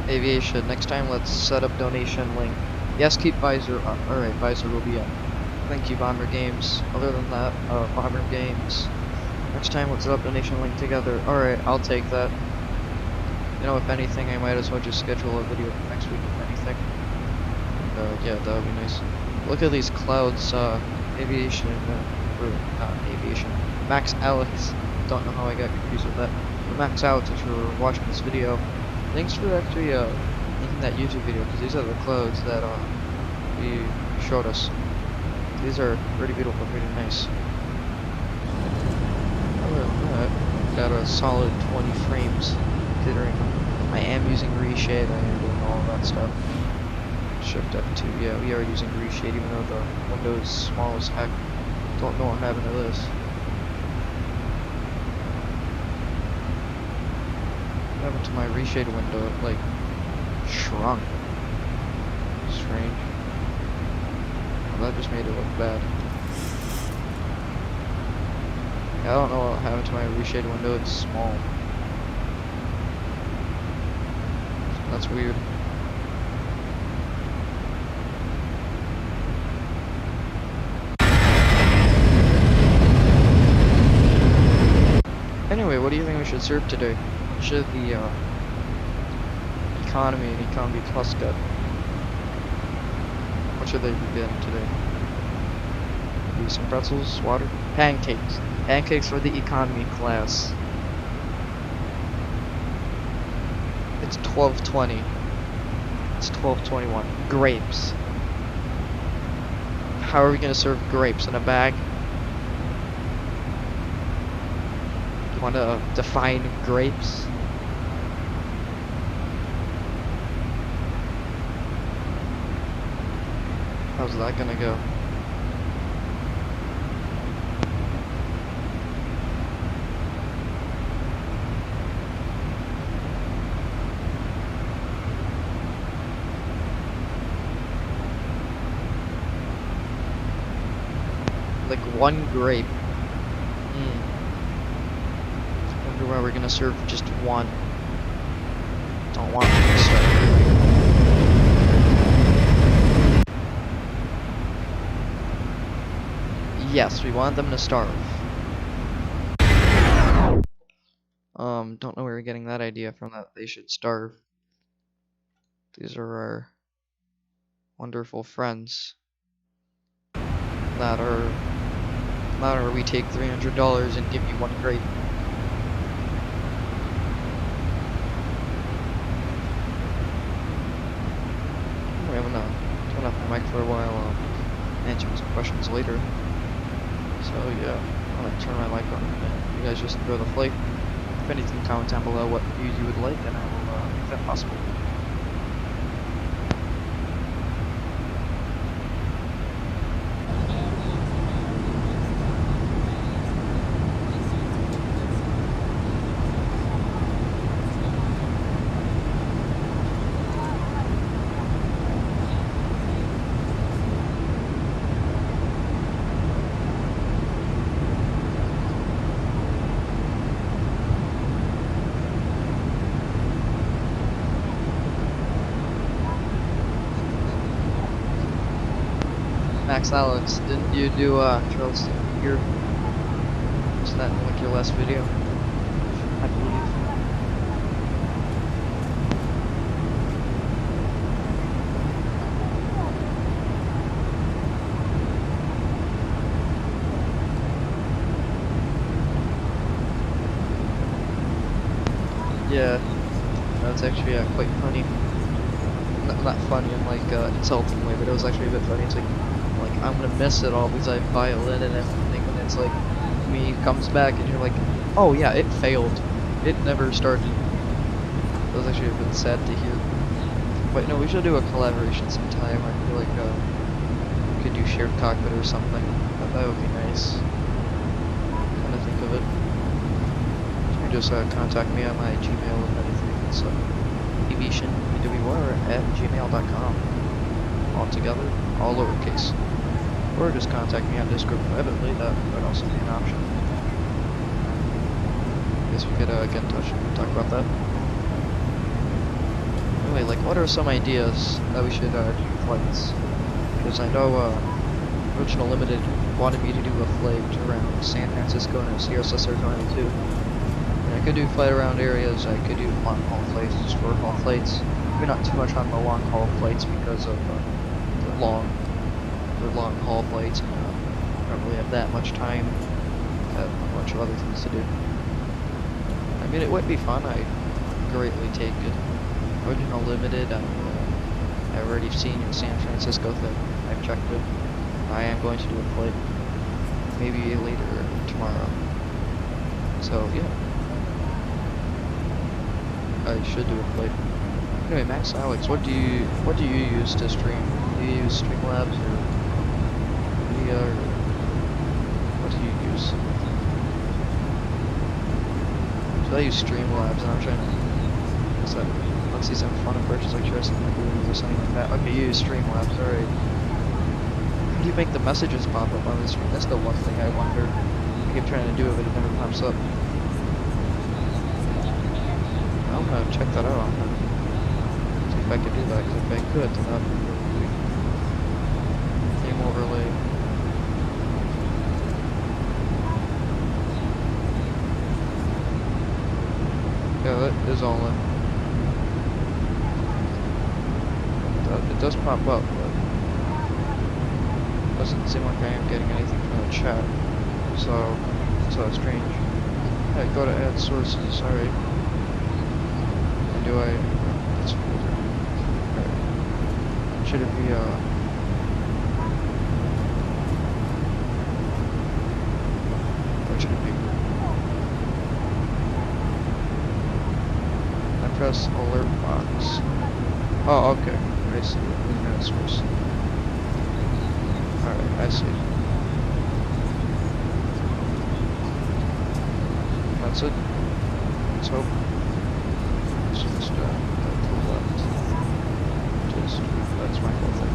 Aviation. Next time, let's set up donation link. Yes, keep visor up. Alright, visor will be up. Thank you, Bomber Games. Other than that, Bomber Games. Next time, let's set up donation link together. Alright, I'll take that. You know, if anything, I might as well just schedule a video for next week, if anything. Yeah, that would be nice. Look at these clouds, Aviation, or not Aviation. Max Alex. Don't know how I got confused with that. But Max Alex, if you're watching this video, thanks for actually making that YouTube video, because these are the clouds that you showed us. These are pretty beautiful, pretty nice. Other than that, got a solid 20 frames, considering I am using reshade, I am doing all of that stuff. Shift F2, yeah, we are using reshade, even though the window is small as heck. Don't know what happened to this. What happened to my reshade window? It like shrunk. Strange. Well, that just made it look bad. Yeah, I don't know what happened to my reshade window. It's small. That's weird. Anyway, what do you think we should serve today? Should the economy and economy plus get? What should they be getting today? Maybe some pretzels, water? Pancakes. Pancakes for the economy class. It's 12:20. It's 12:21. Grapes. How are we gonna serve grapes in a bag? You wanna define grapes? How's that gonna go? Like one grape. Wonder why we're gonna serve just one. Don't want to serve. Yes, we want them to starve. Don't know where we're getting that idea from, that they should starve. These are our wonderful friends. Not are we take $300 and give you one grape. We're gonna turn off the mic for a while, answering some questions later. So yeah, I'm gonna turn my mic on and you guys just enjoy the flight. If anything, comment down below what views you would like and I will make that possible. Max Alex, didn't you do Charleston here? Was that like your last video? I believe. Yeah, that's actually quite funny. Not funny in like insulting way, but it was actually a bit funny. It's like I'm gonna miss it all because I violin and everything, and it's like when he comes back and you're like, oh yeah, it failed, it never started. It was actually a bit sad to hear. But no, we should do a collaboration sometime. I feel like we could do shared cockpit or something. That would be nice. Kind of think of it. You can just contact me on my Gmail and anything. It's aviation@gmail.com. All together, all lowercase. Or just contact me on Discord privately, that would also be an option. Guess we could get in touch and talk about that. Anyway, like, what are some ideas that we should do flights? Because I know Original Limited wanted me to do a flight around San Francisco and CSSR 22. And I could do flight around areas, I could do long haul flights, short haul flights. Maybe not too much on the long haul flights because of the long haul flights, and I don't really have that much time. I have a bunch of other things to do. I mean, it would be fun. I greatly take it. Original Limited, I've already seen your San Francisco thing. I've checked it. I am going to do a flight, maybe later tomorrow. So yeah, I should do a flight. Anyway, Max Alex, what do you use to stream? Do you use Streamlabs or Video, or what do you use? So I use Streamlabs, and I'm trying to. Let's see some fun approaches like Jurassic Movies or something like that. Okay, you use Streamlabs, alright. How do you make the messages pop up on the screen? That's the one thing I wonder. I keep trying to do it, but it never pops up. I'm gonna check that out. I'm gonna see if I can do that, because if I could, then that would be really sweet. Game overlay. Yeah, that is all in. It does pop up, but it doesn't seem like I am getting anything from the chat. So that's strange. Alright, go to add sources. Alright. And do I... That's folder. Alright. Should it be, what should it be? I press alert box. Oh, okay. I see. Add source. Alright, I see. That's it. Let's hope. It's just to the left. That's my whole thing.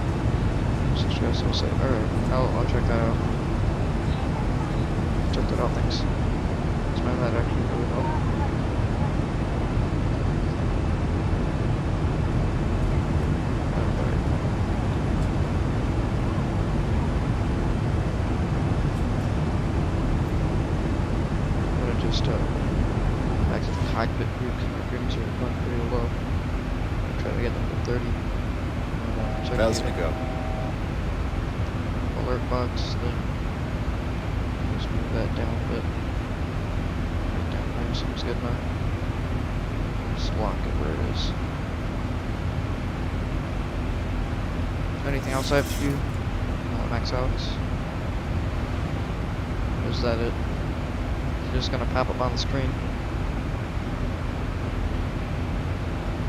Subscribe, so say. Alright, I'll check that out. Check that out, thanks. This man that actually really helped. Back to the cockpit view because my frames are going pretty low. I'll try to get them to 30. And, How's it go? Alert box thing. Just move that down a bit. Right down there seems good now. Just lock it where it is. Anything else I have to do? Max out? Or is that it? Just gonna pop up on the screen.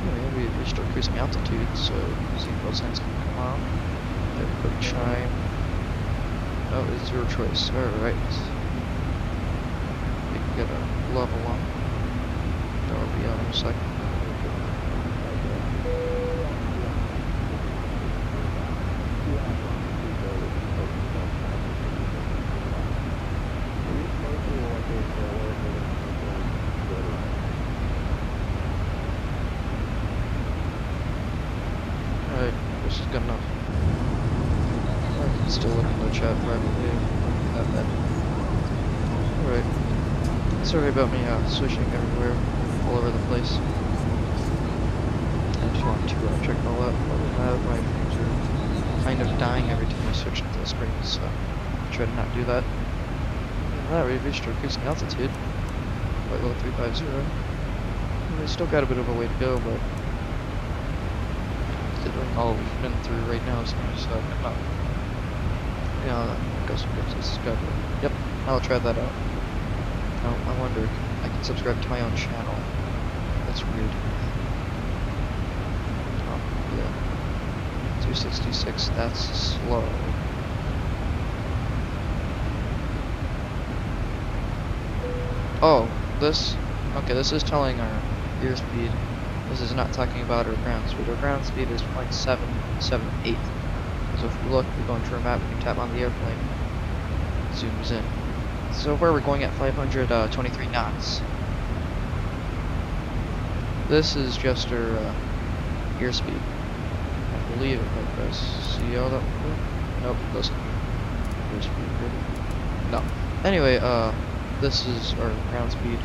Maybe we reached our cruising altitude, so ZIBO signs can come on. Have a quick chime. Oh, it's your choice. Alright. We can get a level on. That'll be on in a second. Alright, this is good enough. I can still look in the chat privately. Not bad. Alright. Sorry about me switching everywhere, all over the place. I just want to check it all out. Other than that, my frames are kind of dying every time I switch into the screen, so I'll try to not do that. Alright, we've reached our cruising altitude. Flight level 350. We still got a bit of a way to go, but considering all we've been through right now, it's nice. Yeah, go subscribe. Yep, I'll try that out. Oh, I wonder if I can subscribe to my own channel. That's weird. Oh, yeah. 266, that's slow. Oh, this? Okay, this is telling our airspeed. This is not talking about our ground speed. Our ground speed is 0.778. So if we look, we go into our map, we can tap on the airplane. It zooms in. So far we're going at 523 knots. This is just our airspeed. I believe if I press CO that will work. Nope, it doesn't. Airspeed really. No. Anyway, this is our ground speed.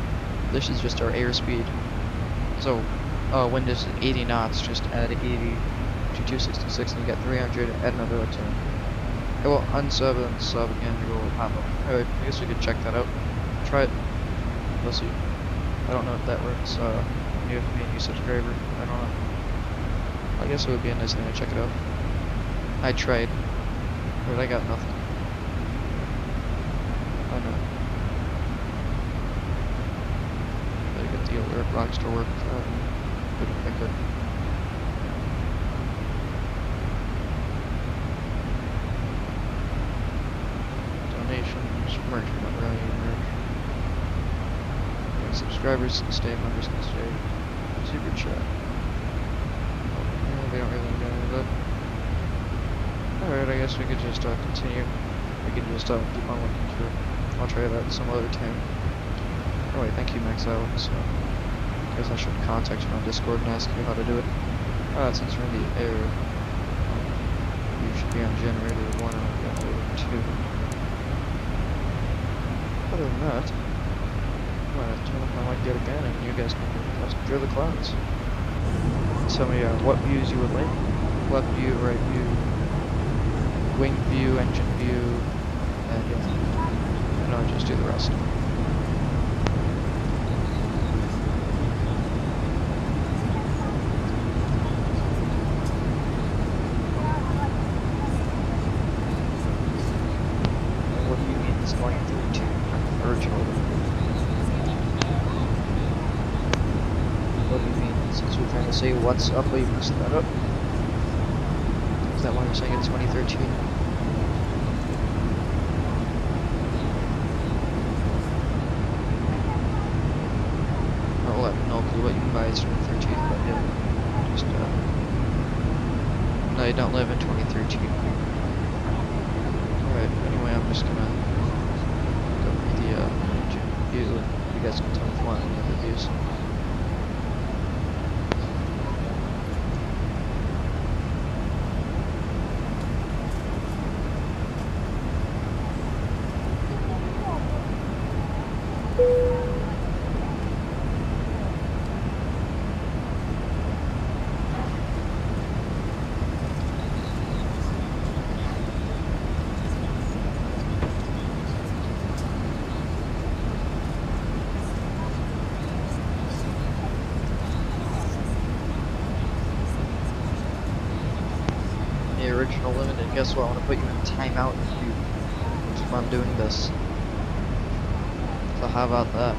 This is just our airspeed. So wind is 80 knots, just add 80 to 266 and you get 300, add another 10. It will unsub and sub again, it will pop up. Alright, I guess we could check that out. Try it. We'll see. I don't know if that works. You have to be a new subscriber. I don't know. I guess it would be a nice thing to check it out. I tried, but I got nothing. I know. Gotta get the alert box to work. Good if I could. Donations, merch, not really merch. Yeah, subscribers can stay, members can stay. Super chat. Yeah, they don't really do any of that. Alright, I guess we could just continue. We can just keep on looking through. I'll try that some other time. Alright, thank you, Max Alex. I guess I should contact you on Discord and ask you how to do it. Since we're in the air, you should be on generator 1 and generator 2. Other than that, I'm gonna turn off my mic yet again and you guys can enjoy the clouds. Tell me what views you would like. Left view, right view, wing view, engine view, and yeah. And no, just do the rest. What do you mean it's going through to original? What do you mean? Since we're trying to say what's up, but you messed that up. Is that why you're saying it's 2013? Well, I have no clue what you mean by it's 2013, but yeah, just, no, you don't live in 2013. Alright, anyway, I'm just gonna go read the, view, and you guys can tell me if you want any other views. Original limited, guess what? I want to put you in timeout if you keep on doing this. So how about that?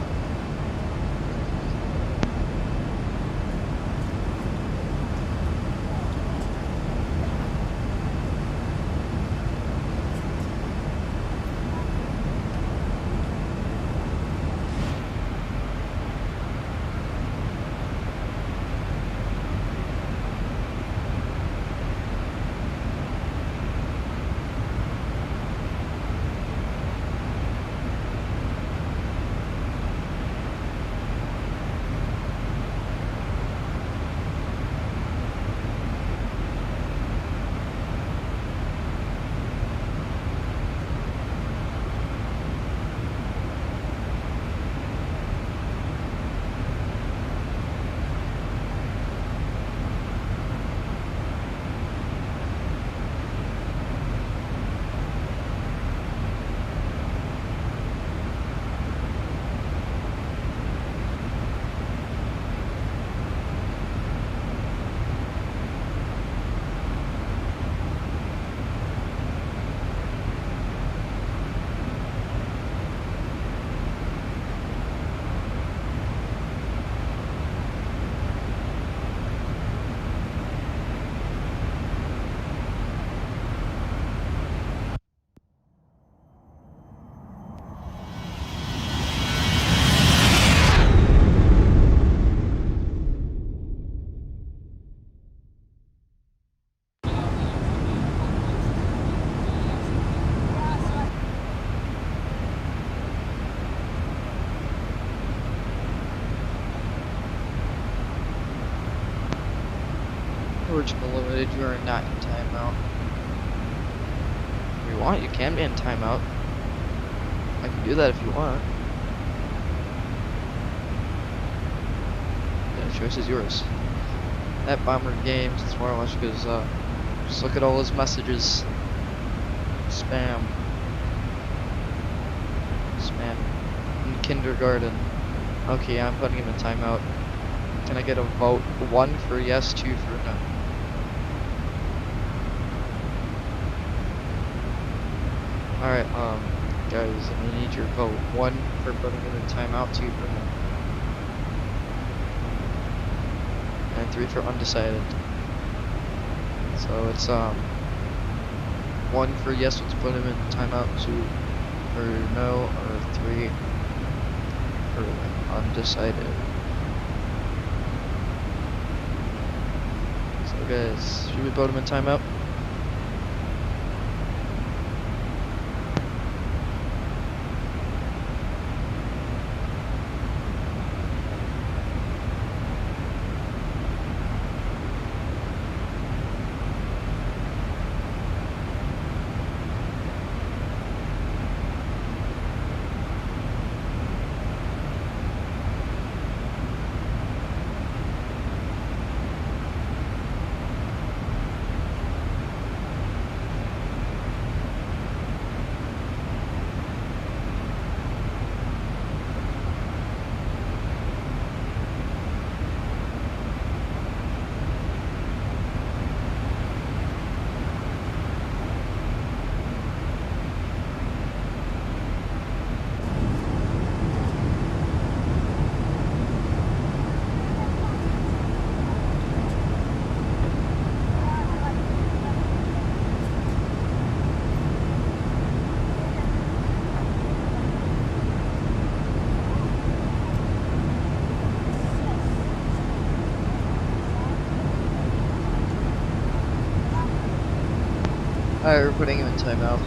Original limited, you are not in timeout. If you want, you can be in timeout. I can do that if you want. Yeah, the choice is yours. That Bomber Games, that's where I watch, because just look at all his messages. Spam. Spam. In kindergarten. Okay, I'm putting him in timeout. Can I get a vote? 1 for yes, 2 for no? Alright, guys, I'm gonna need your vote. 1 for putting him in timeout, 2 for no. And 3 for undecided. So it's, 1 for yes, let's put him in timeout, 2 for no, or 3 for undecided. So guys, should we put him in timeout? Alright, we're putting him in timeout.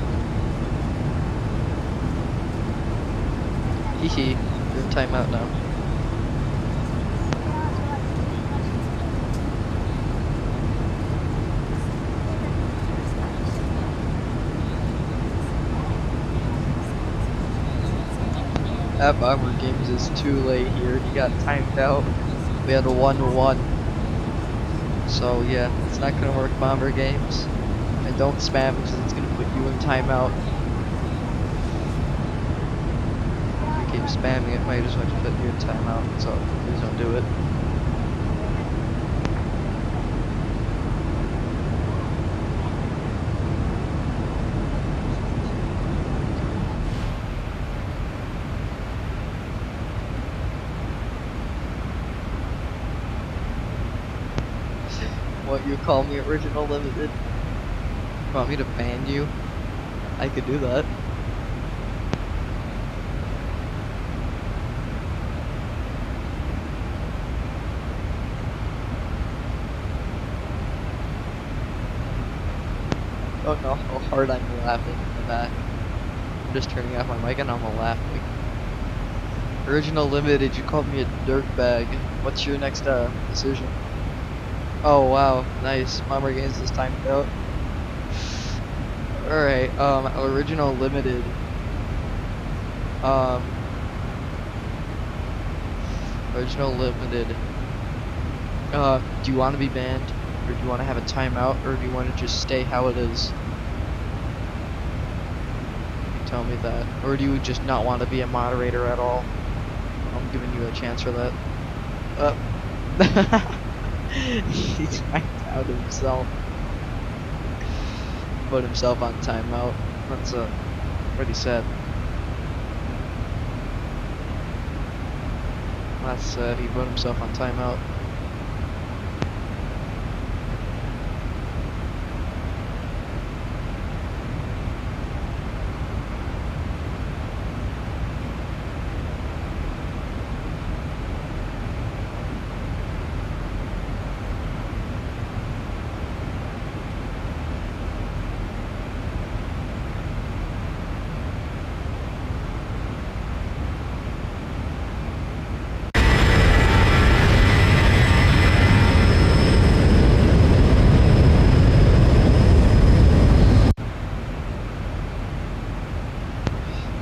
Hee, you're in timeout now. That Bomber Games is too late here. He got timed out. We had a 1-1. So yeah, it's not gonna work, Bomber Games. And don't spam because it's gonna put you in timeout. If you keep spamming it, might as well just put you in timeout. So please don't do it. What, you call me original limited? You want me to ban you? I could do that. Don't know how hard I'm laughing in the back. I'm just turning off my mic and I'm laughing. Original limited, you called me a dirtbag. What's your next decision? Oh wow, nice. Bomber Games is timed out. Alright, original limited. Original limited. Do you want to be banned? Or do you want to have a timeout? Or do you want to just stay how it is? You tell me that. Or do you just not want to be a moderator at all? I'm giving you a chance for that. He timed out himself. Put himself on timeout. That's pretty sad. That's sad. He put himself on timeout.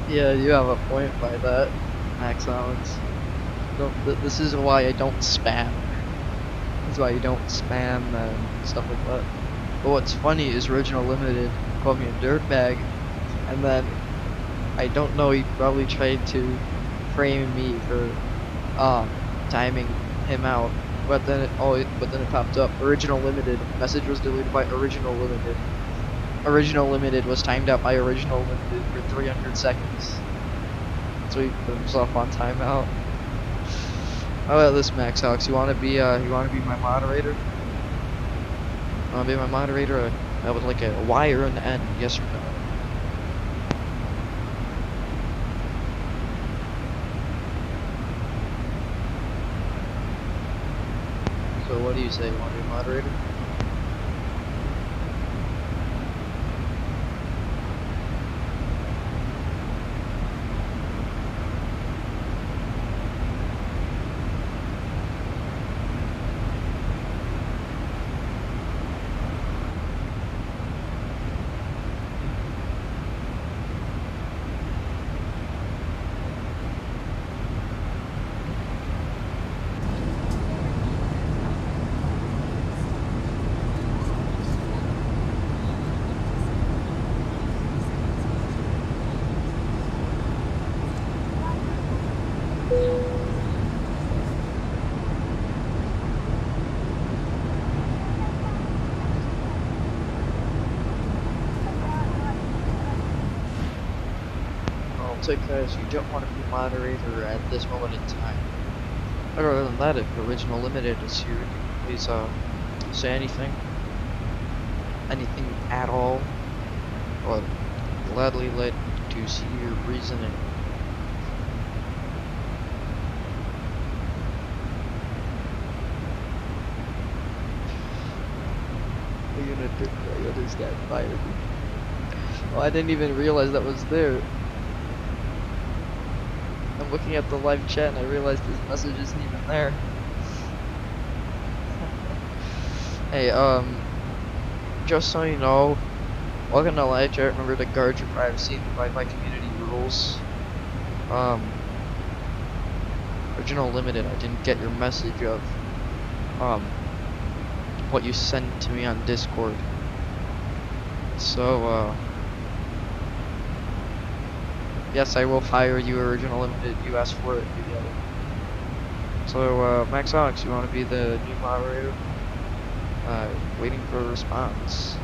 Yeah, you have a point by that, Max Alex. This is why I don't spam. This is why you don't spam and stuff like that. But what's funny is Original Limited called me a dirtbag, and then I don't know, he probably tried to frame me for timing him out. But then it popped up. Original Limited. Message was deleted by Original Limited. Original Limited was timed out by Original Limited for 300 seconds. So he put himself on timeout. How about this, Max Alex? You wanna be my moderator? You wanna be my moderator? With like a Y or an N, yes or no? So what do you say? You wanna be a moderator? Take that as you don't want to be moderator at this moment in time. Other than that, if Original Limited is here, please say anything at all. I would gladly like to see your reasoning. You're gonna understand fire. Oh, I didn't even realize that was there. I'm looking at the live chat and I realized this message isn't even there. Hey, just so you know, welcome to live chat. Remember to guard your privacy and abide by community rules. Original Limited, I didn't get your message of, what you sent to me on Discord. So, yes, I will fire you, Original Limited. You asked for it, you get it. So, Max Alex, you want to be the new moderator? Waiting for a response.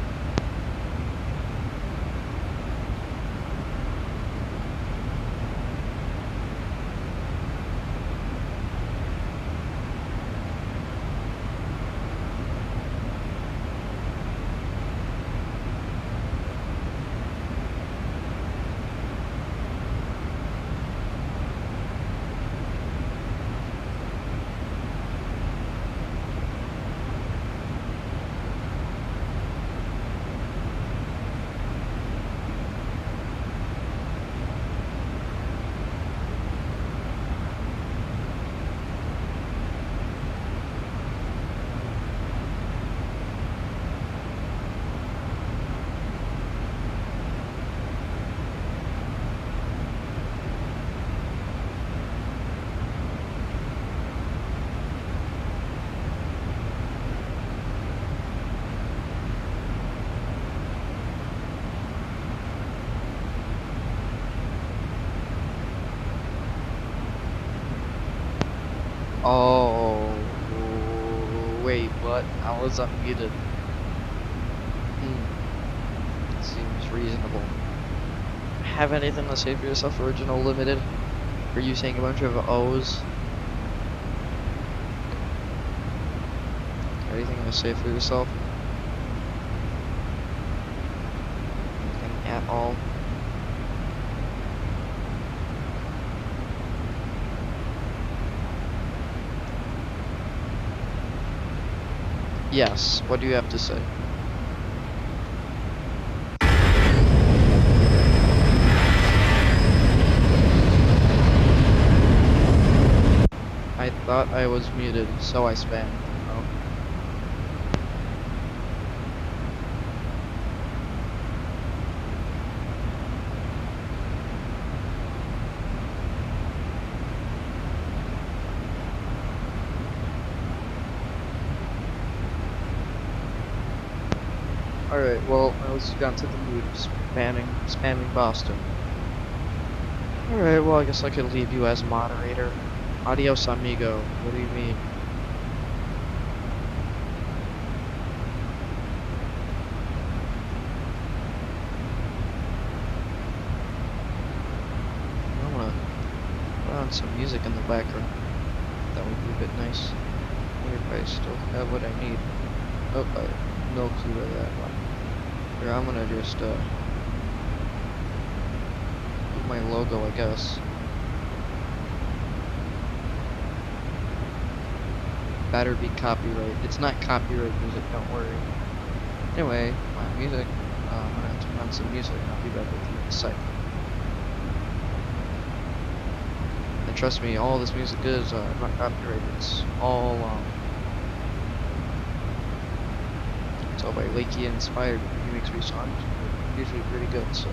Oh, wait, what? I was unmuted. Seems reasonable. Have anything to say for yourself, Original Limited? Are you saying a bunch of O's? Anything to say for yourself? Anything at all? Yes, what do you have to say? I thought I was muted, so I spammed. Oh. Alright, well, I was got into the mood of spamming Boston. Alright, well, I guess I could leave you as moderator. Adios, amigo. What do you mean? I wanna put on some music in the background. That would be a bit nice. I wonder if I still have what I need. Oh, I have no clue where that went. Here, I'm gonna just, put my logo, I guess. Better be copyright. It's not copyright music, don't worry. Anyway, my music, I'm gonna turn on some music and I'll be back with you in a second. And trust me, all this music is not copyrighted. It's all by Lakey inspired. He makes me songs. They're usually pretty good, so.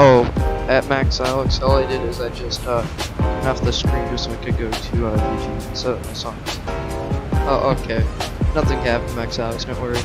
Oh, at Max Alex, all I did is I just turned off the screen just so I could go to YouTube and set up my songs. Oh, okay. Nothing happened, Max Alex, don't worry.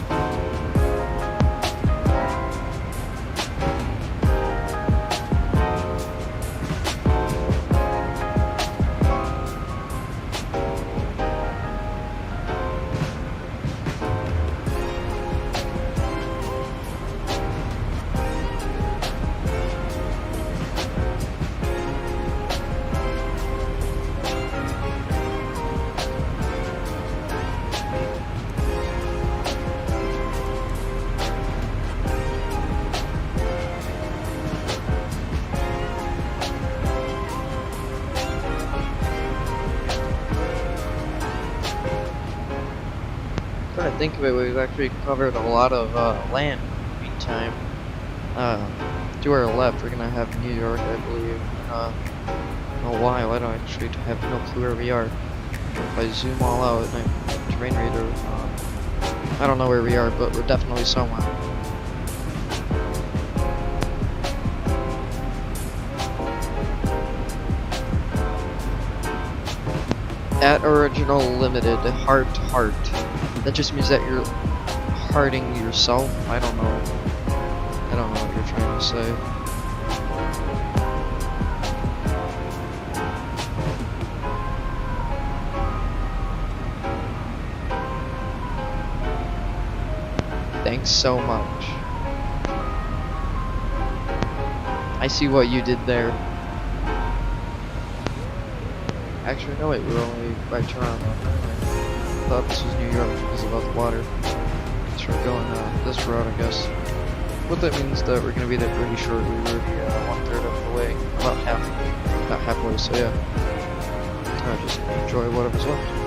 think of it, we've actually covered a lot of land in the meantime. To our left, we're gonna have New York, I believe. I don't know why. I don't actually have no clue where we are. If I zoom all out, my terrain reader, I don't know where we are, but we're definitely somewhere. At original limited, heart to heart. That just means that you're hearting yourself. I don't know what you're trying to say. Thanks so much. I see what you did there. Actually, no, wait, we're only by Toronto. I thought this was New York because about the water. So we're going this route, I guess. What that means that we're going to be there pretty shortly. We're 1/3 of the way, about halfway, so yeah. Just enjoy whatever's left.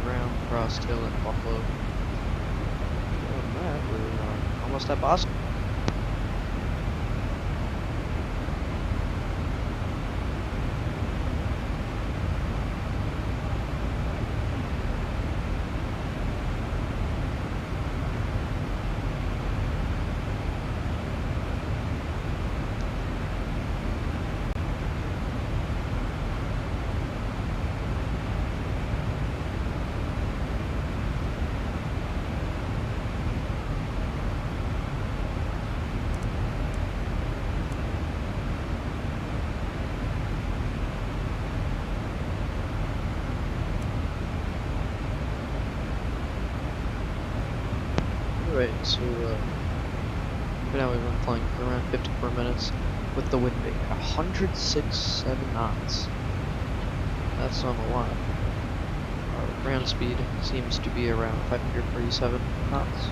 around Cross Hill and Buffalo. Other than that, we're almost at Boston. Right, so now we've been flying for around 54 minutes with the wind being 106.7 knots. That's not a lot. Our ground speed seems to be around 547 knots.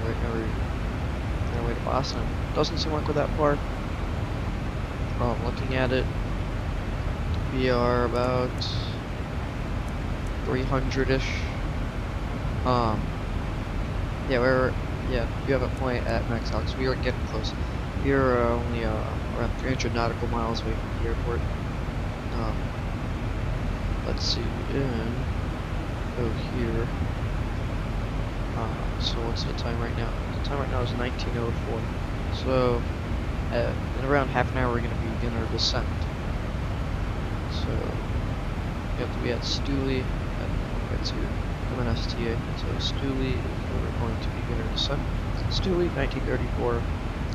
Right now we're on our way to Boston. Doesn't seem like we're that far. Looking at it, we are about 300-ish. Yeah, you have a point at Max Alex. We are getting close. We are only around 300 nautical miles away from the airport. Let's see, go here. So what's the time right now? The time right now is 19:04. So in around half an hour we're going to begin our descent. So we have to be at Stooley at to MNSTA. So Stooley is where we're going to begin our descent. Stooley, 1934.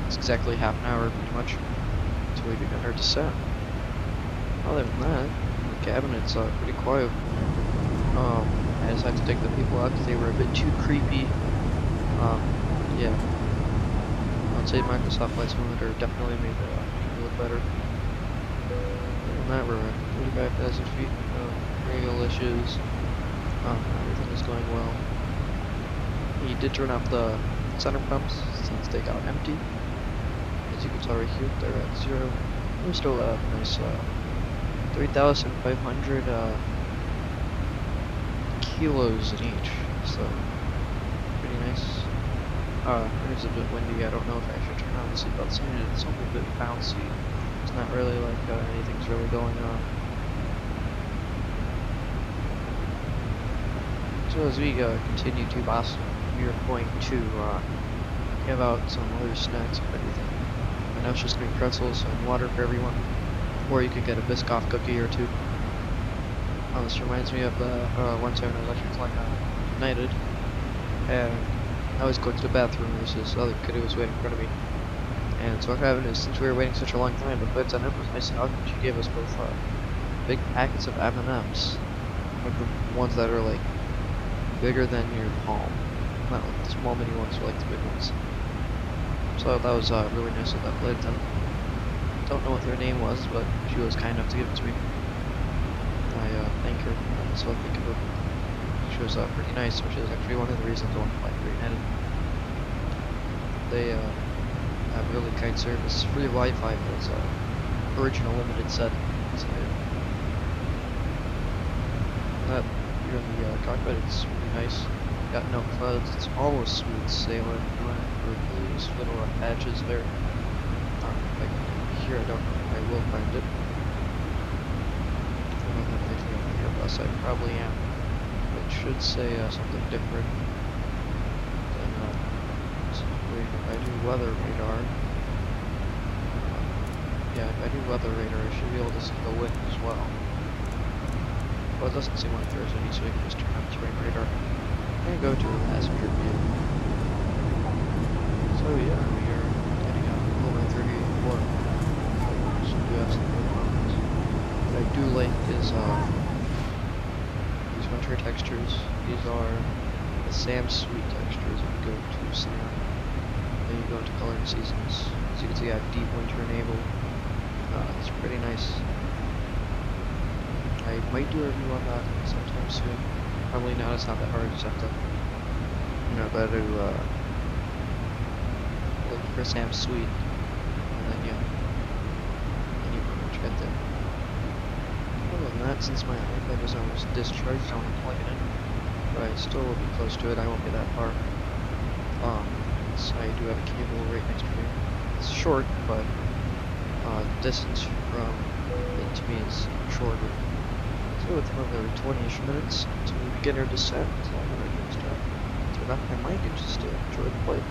It's exactly half an hour pretty much until we begin our descent. Other than that, in the cabin it's pretty quiet. I just had to take the people out because they were a bit too creepy. Yeah. I'd say Microsoft Flight Simulator definitely made it look better. Other than that, we're at 35,000 feet. Real issues. Everything is going well. He did turn off the center pumps since they got empty. As you can tell right here, they're at 0. We're still at a nice 3,500 kilos in each, so pretty nice. It's a bit windy. I don't know if I should turn on the seatbelt sign. It's a little bit bouncy. It's not really like anything's really going on. So as we continue to Boston, we are going to give out some other snacks if anything. I know it's just going to be pretzels and water for everyone, or you could get a Biscoff cookie or two. This reminds me of one time I was actually flying on United, and I was going to the bathroom. There's this other kid who was waiting in front of me, and so what happened is, since we were waiting such a long time, the flight attendant was nice enough, and she gave us both big packets of M&Ms, like the ones that are like bigger than your palm, not like the small mini ones, but like the big ones. So that was really nice of that flight attendant. Don't know what their name was, but she was kind enough to give it to me. I thank her. I still think of her. She was pretty nice, which is actually one of the reasons I want to fly for United. They have really kind service. Free Wi-Fi was original limited set. So that here in the cockpit, it's really nice. Got no clouds. It's almost smooth sailing. For these little patches there. Like here, I don't know if I will find it. I don't have anything on the Airbus. I probably am. It should say something different than if I do weather radar. Yeah, if I do weather radar, I should be able to see the wind as well. Well, it doesn't seem like there's any, so we can just turn on terrain radar and go to a passenger view. So yeah, we are getting out over 34. So we do have some good ones. What I do like is these winter textures. These are the Sam Sweet textures. If you go to Sam, then you go into coloring seasons. As you can see, I have deep winter enabled. It's pretty nice. I might do a review on that sometime soon. Probably not. It's not that hard. Just have to, go to look for Sam Sweet, and then yeah, and you pretty much get there. Other than that since my iPad is almost discharged. I want to plug it in, but I still will be close to it. I won't be that far. So I do have a cable right next to me. It's short, but distance from it to me is shorter. So with another 20-ish minutes to beginner descent, I'm gonna just turn off my mic and just enjoy the flight.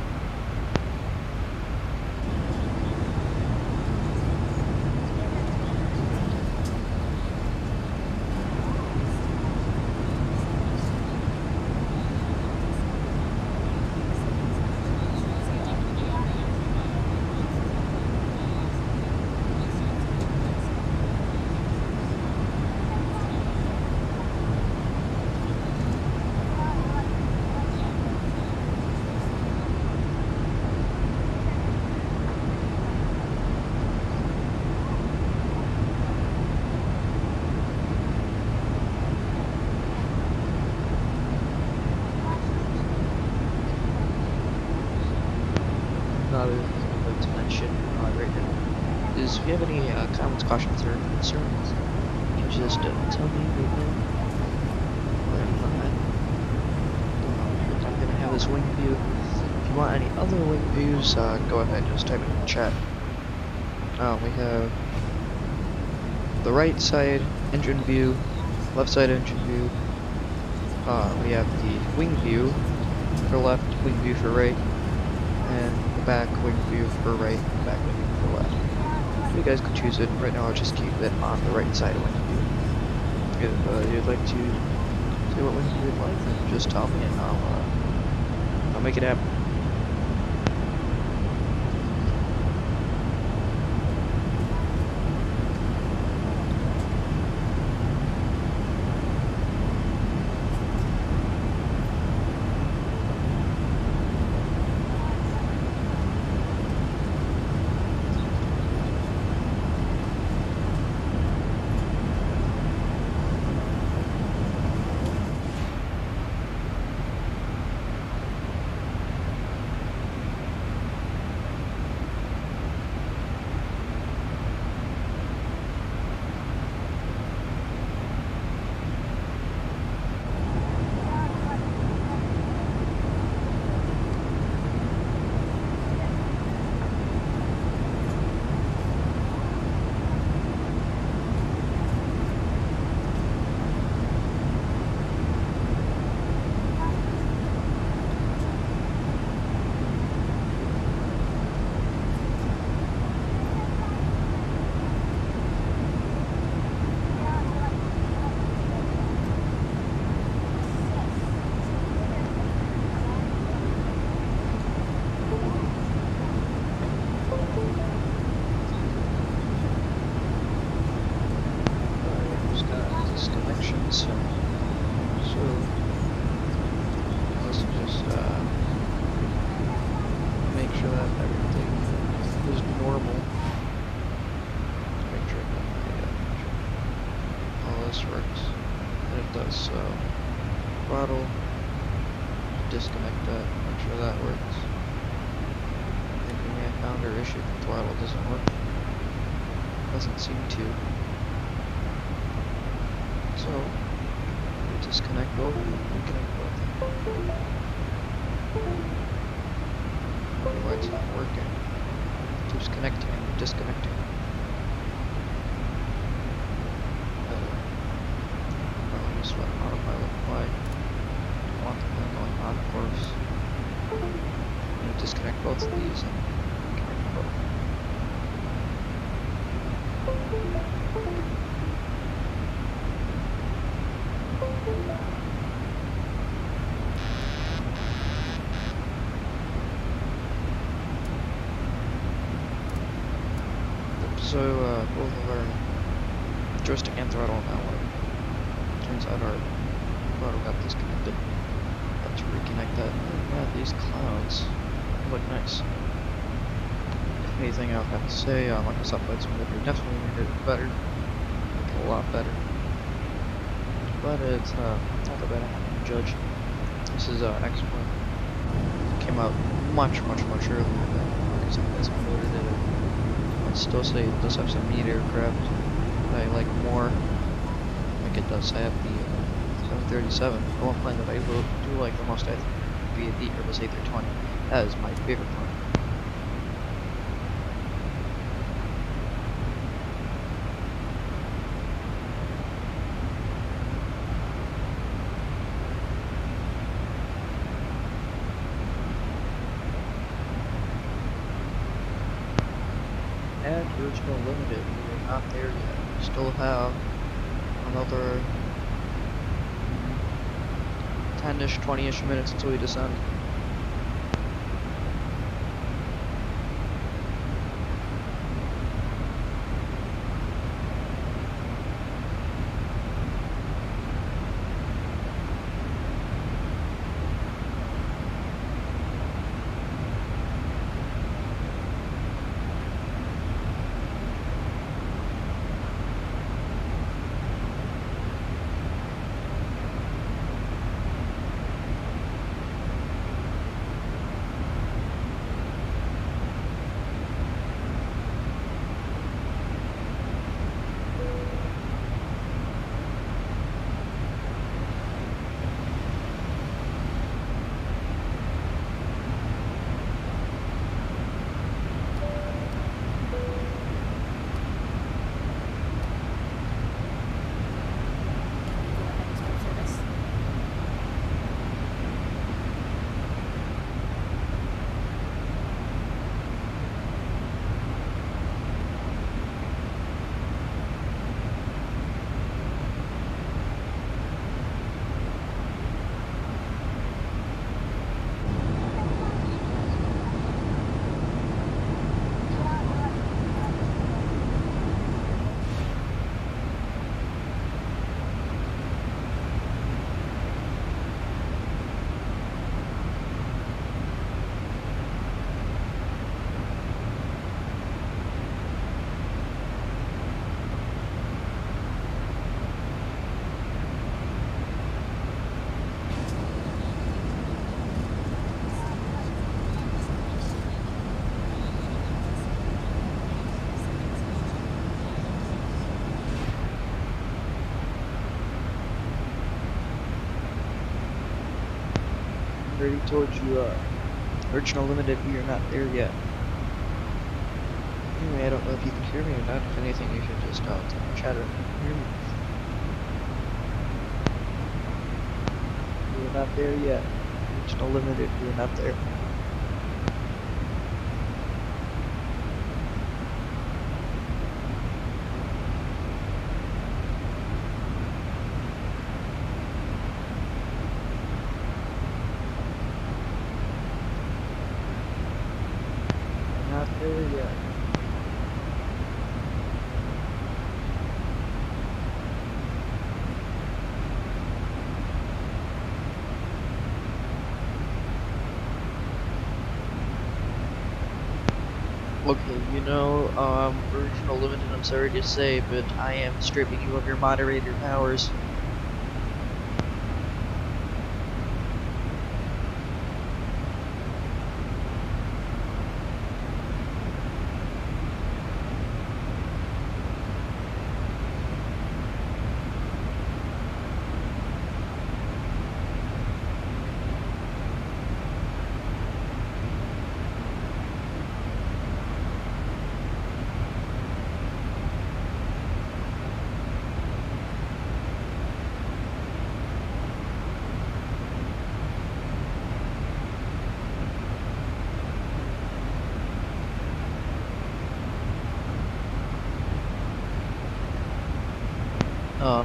Another thing I'd like to mention right now is if you have any comments, cautions, or concerns, you can just tell me right now. I'm going to have this wing view. If you want any other wing views, go ahead, just type it in the chat. We have the right side engine view, left side engine view. We have the wing view for left, wing view for right, and the back wing view for right, back wing view for left. You guys can choose it. Right now I'll just keep it on the right side wing view. If you'd like to see what wing view you'd like, then just tell me and I'll make it happen. So, throttle, disconnect that, make sure that works. I think we may have found our issue, the throttle doesn't work. Doesn't seem to. So, we disconnect both, reconnect both. Why it's not working. It keeps connecting and disconnecting. Just let autopilot fly. I want the plane going on course. I'm going to disconnect both of these and connect them both. So both of our joystick and throttle now work. Turns out our throttle got disconnected. Got to reconnect that. Yeah, these clouds look nice. If anything, I'll have to say, Microsoft Flight Simulator definitely made it better. Like, a lot better. But it's not that bad. I can judge. This is X1. Came out much earlier than Microsoft Flight Simulator did it. I'd still say it does have some neat aircraft that I like more. like it does have the 737. The one plane that I do like the most, I think, would be the Airbus A320. That is my favorite plane. And original limited, we're not there yet. We still have another 10-ish, 20-ish minutes until we descend. Already told you, original limited, we are not there yet. Anyway, I don't know if you can hear me or not. If anything, you should just chat or hear me. We are not there yet. Original limited, we are not there. Not there yet. Okay, you know, original limited, I'm sorry to say, but I am stripping you of your moderator powers.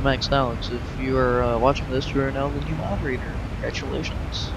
Max Alex, if you are watching this, you are now the new moderator. Congratulations.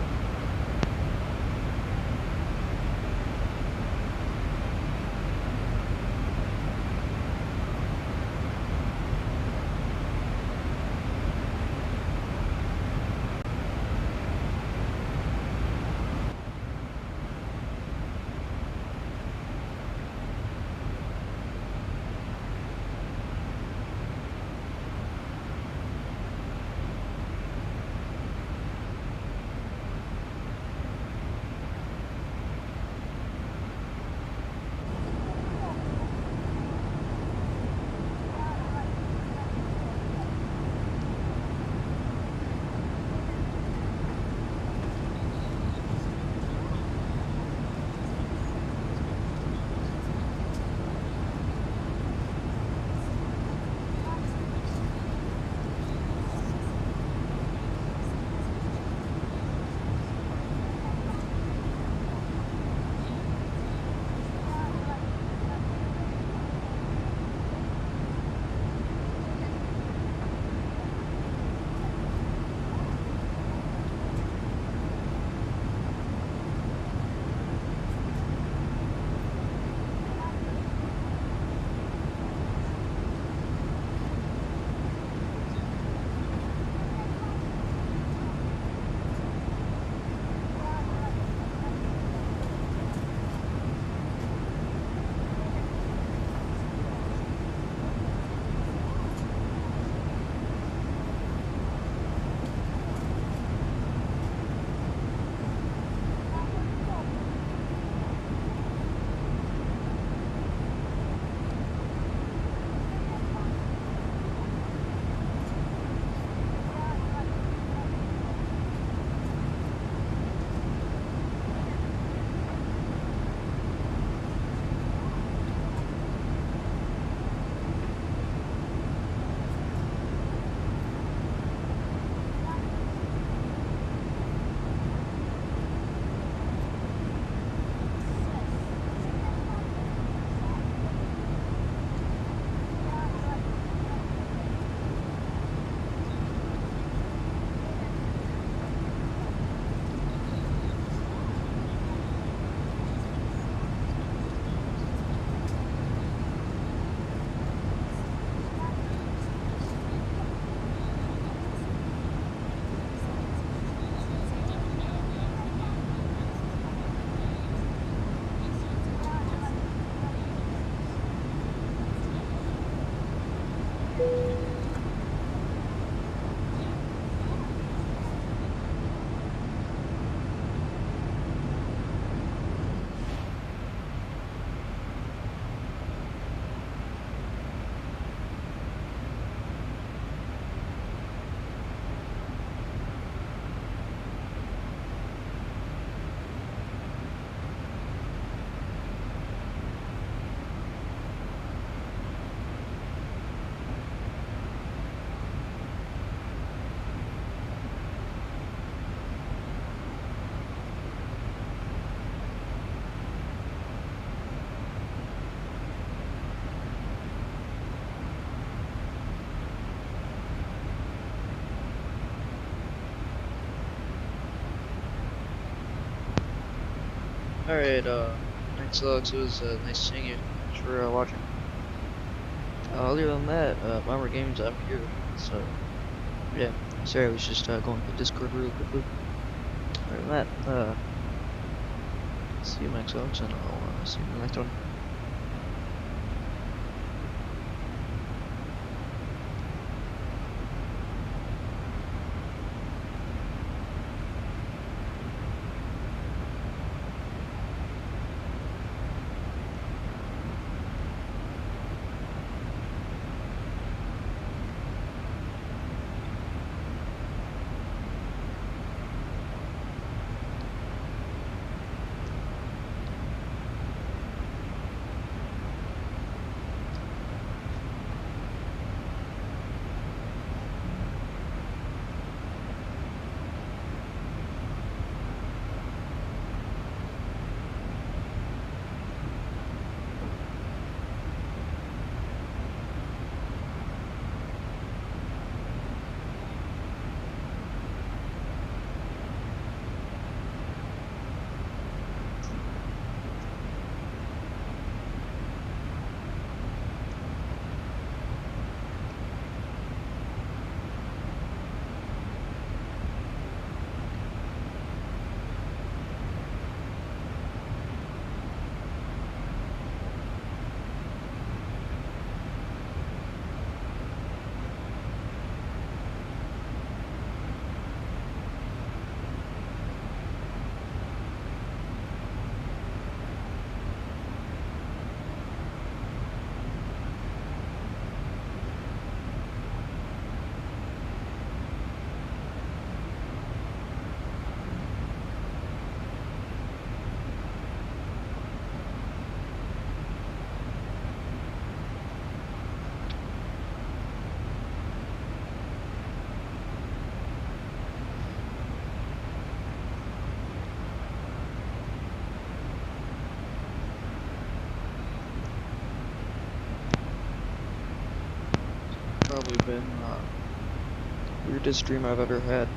Alright, thanks Alex, it was nice seeing you. Thanks for watching. Other than that, Bomber Games out here, so yeah. Sorry, I was just going to Discord real quickly. Other than that, see you next Alex, and I'll see you in the next one. Probably been weirdest dream I've ever had.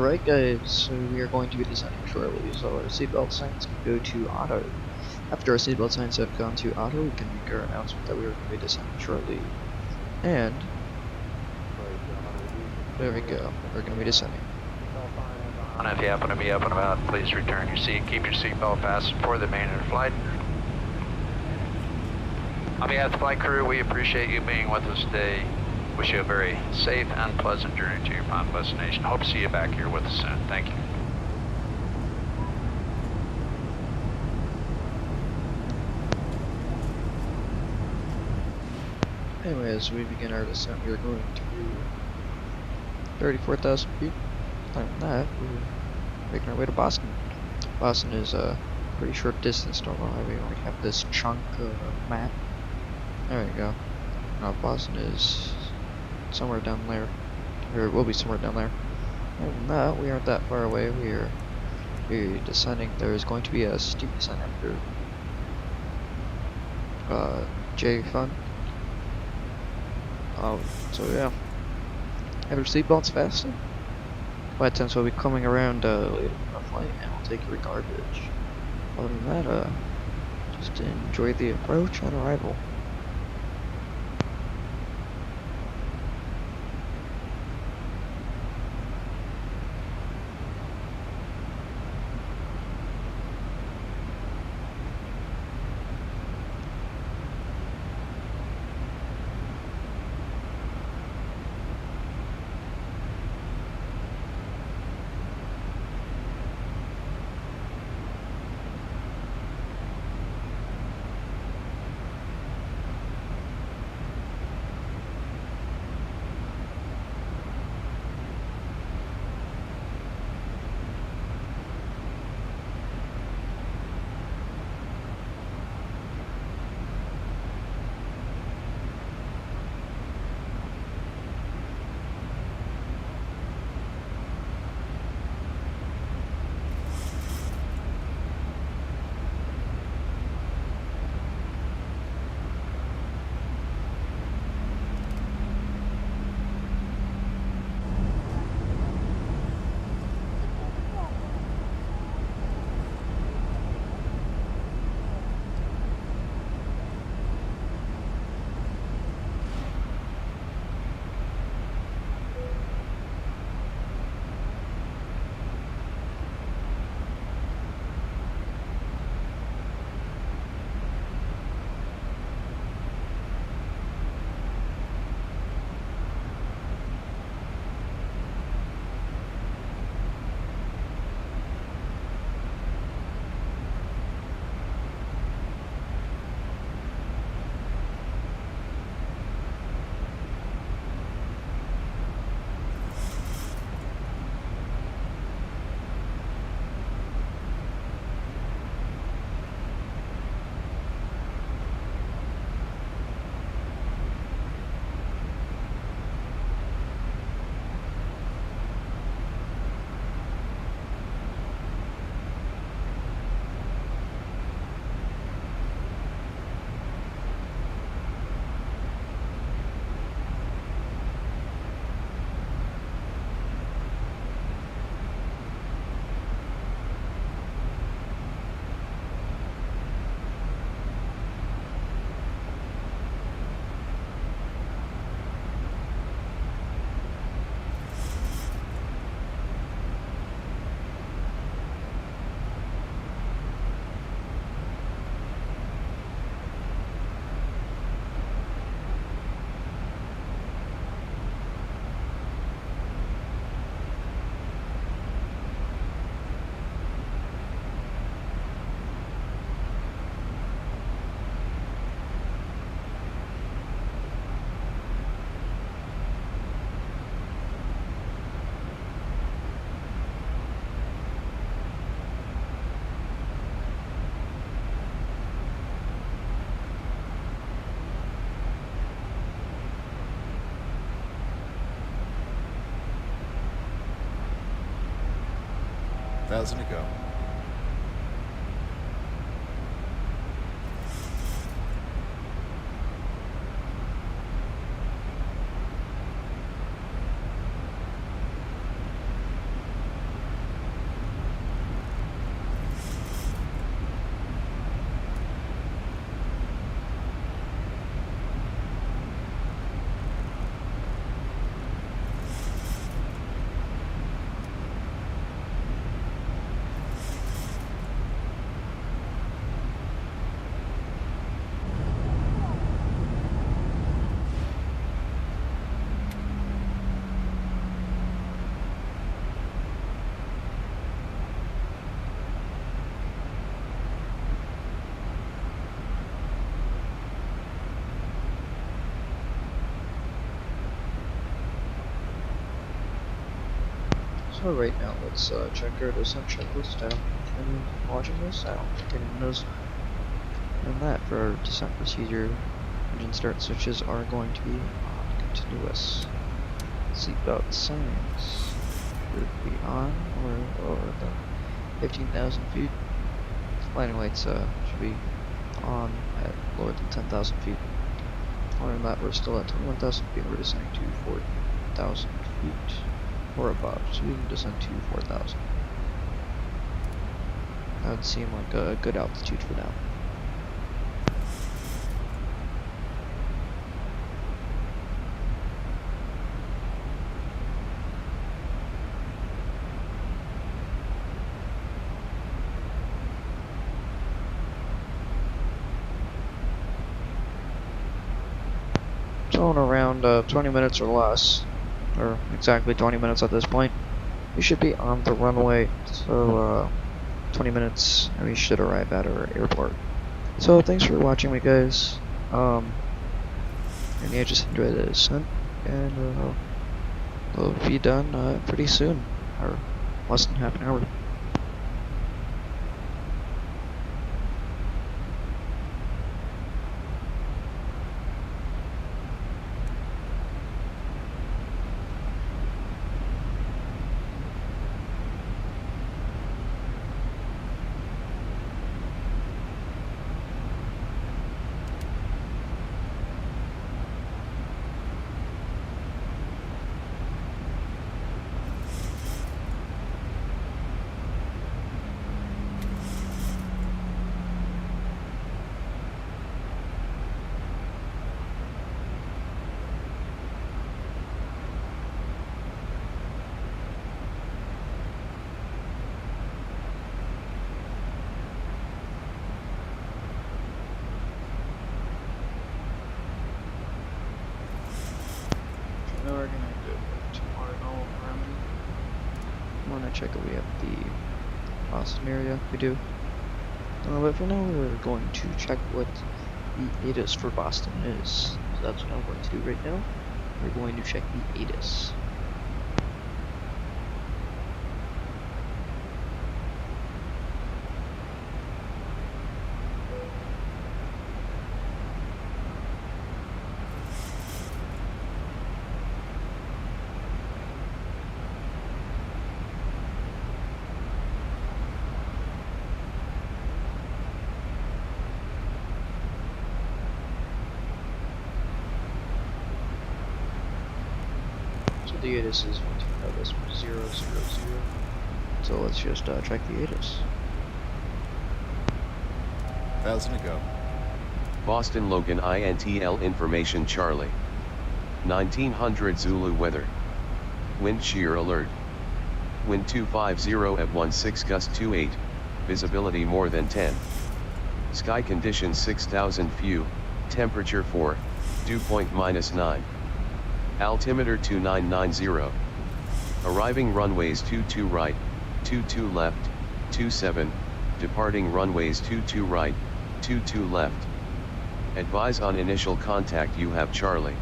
Alright guys, so we are going to be descending shortly, so our seatbelt signs can go to auto. After our seatbelt signs have gone to auto, we can make our announcement that we are going to be descending shortly. And there we go, we're going to be descending. And if you happen to be up and about, please return your seat. Keep your seatbelt fastened for the remainder of the flight. On behalf of the flight crew, we appreciate you being with us today. Wish you a very safe and pleasant journey to your final destination. Hope to see you back here with us soon. Thank you. Anyway, as we begin our descent, we are going to 34,000 feet. Other than that, we're making our way to Boston. Boston is a pretty short distance normally. We only have this chunk of map. There we go. Now Boston is somewhere down there, or it will be somewhere down there. Other than that, we aren't that far away. We're descending. There is going to be a steep descent after J Fun. So yeah, have your seatbelts fastened. Flight attendants will be coming around later in the flight, and we'll take your garbage. Other than that, just enjoy the approach on arrival. Thousand to go. So right now, let's check our descent checklist. I don't think anyone watching this, I don't think anyone knows done that. For our descent procedure, engine start switches are going to be on continuous. Seatbelt signs would be on or lower than 15,000 feet. Landing lights should be on at lower than 10,000 feet. Other than that, we're still at 21,000 feet. We're descending to 4,000 feet or above, so we can descend to 4,000. That would seem like a good altitude for now. So in around 20 minutes or less, or exactly 20 minutes at this point, we should be on the runway. So 20 minutes and we should arrive at our airport. So thanks for watching me, guys. And yeah, just enjoy the descent, and we'll be done pretty soon, or less than half an hour. Now we're gonna go to Arnold Harmony. I wanna check if we have the Boston area. We do. But for now, we're going to check what the ATIS for Boston is. So that's what I'm going to do right now. We're going to check the ATIS. So the ATIS is 000. So let's just check the ATIS. 1,000 to go. Boston Logan INTL information Charlie. 1900 Zulu weather. Wind shear alert. Wind 250 at 16 gust 28, visibility more than 10. Sky conditions 6000 few, temperature 4, dew point -9. Altimeter 2990. Arriving runways 22 right, 22 left, 27, departing runways 22 right, 22 left. Advise on initial contact you have Charlie.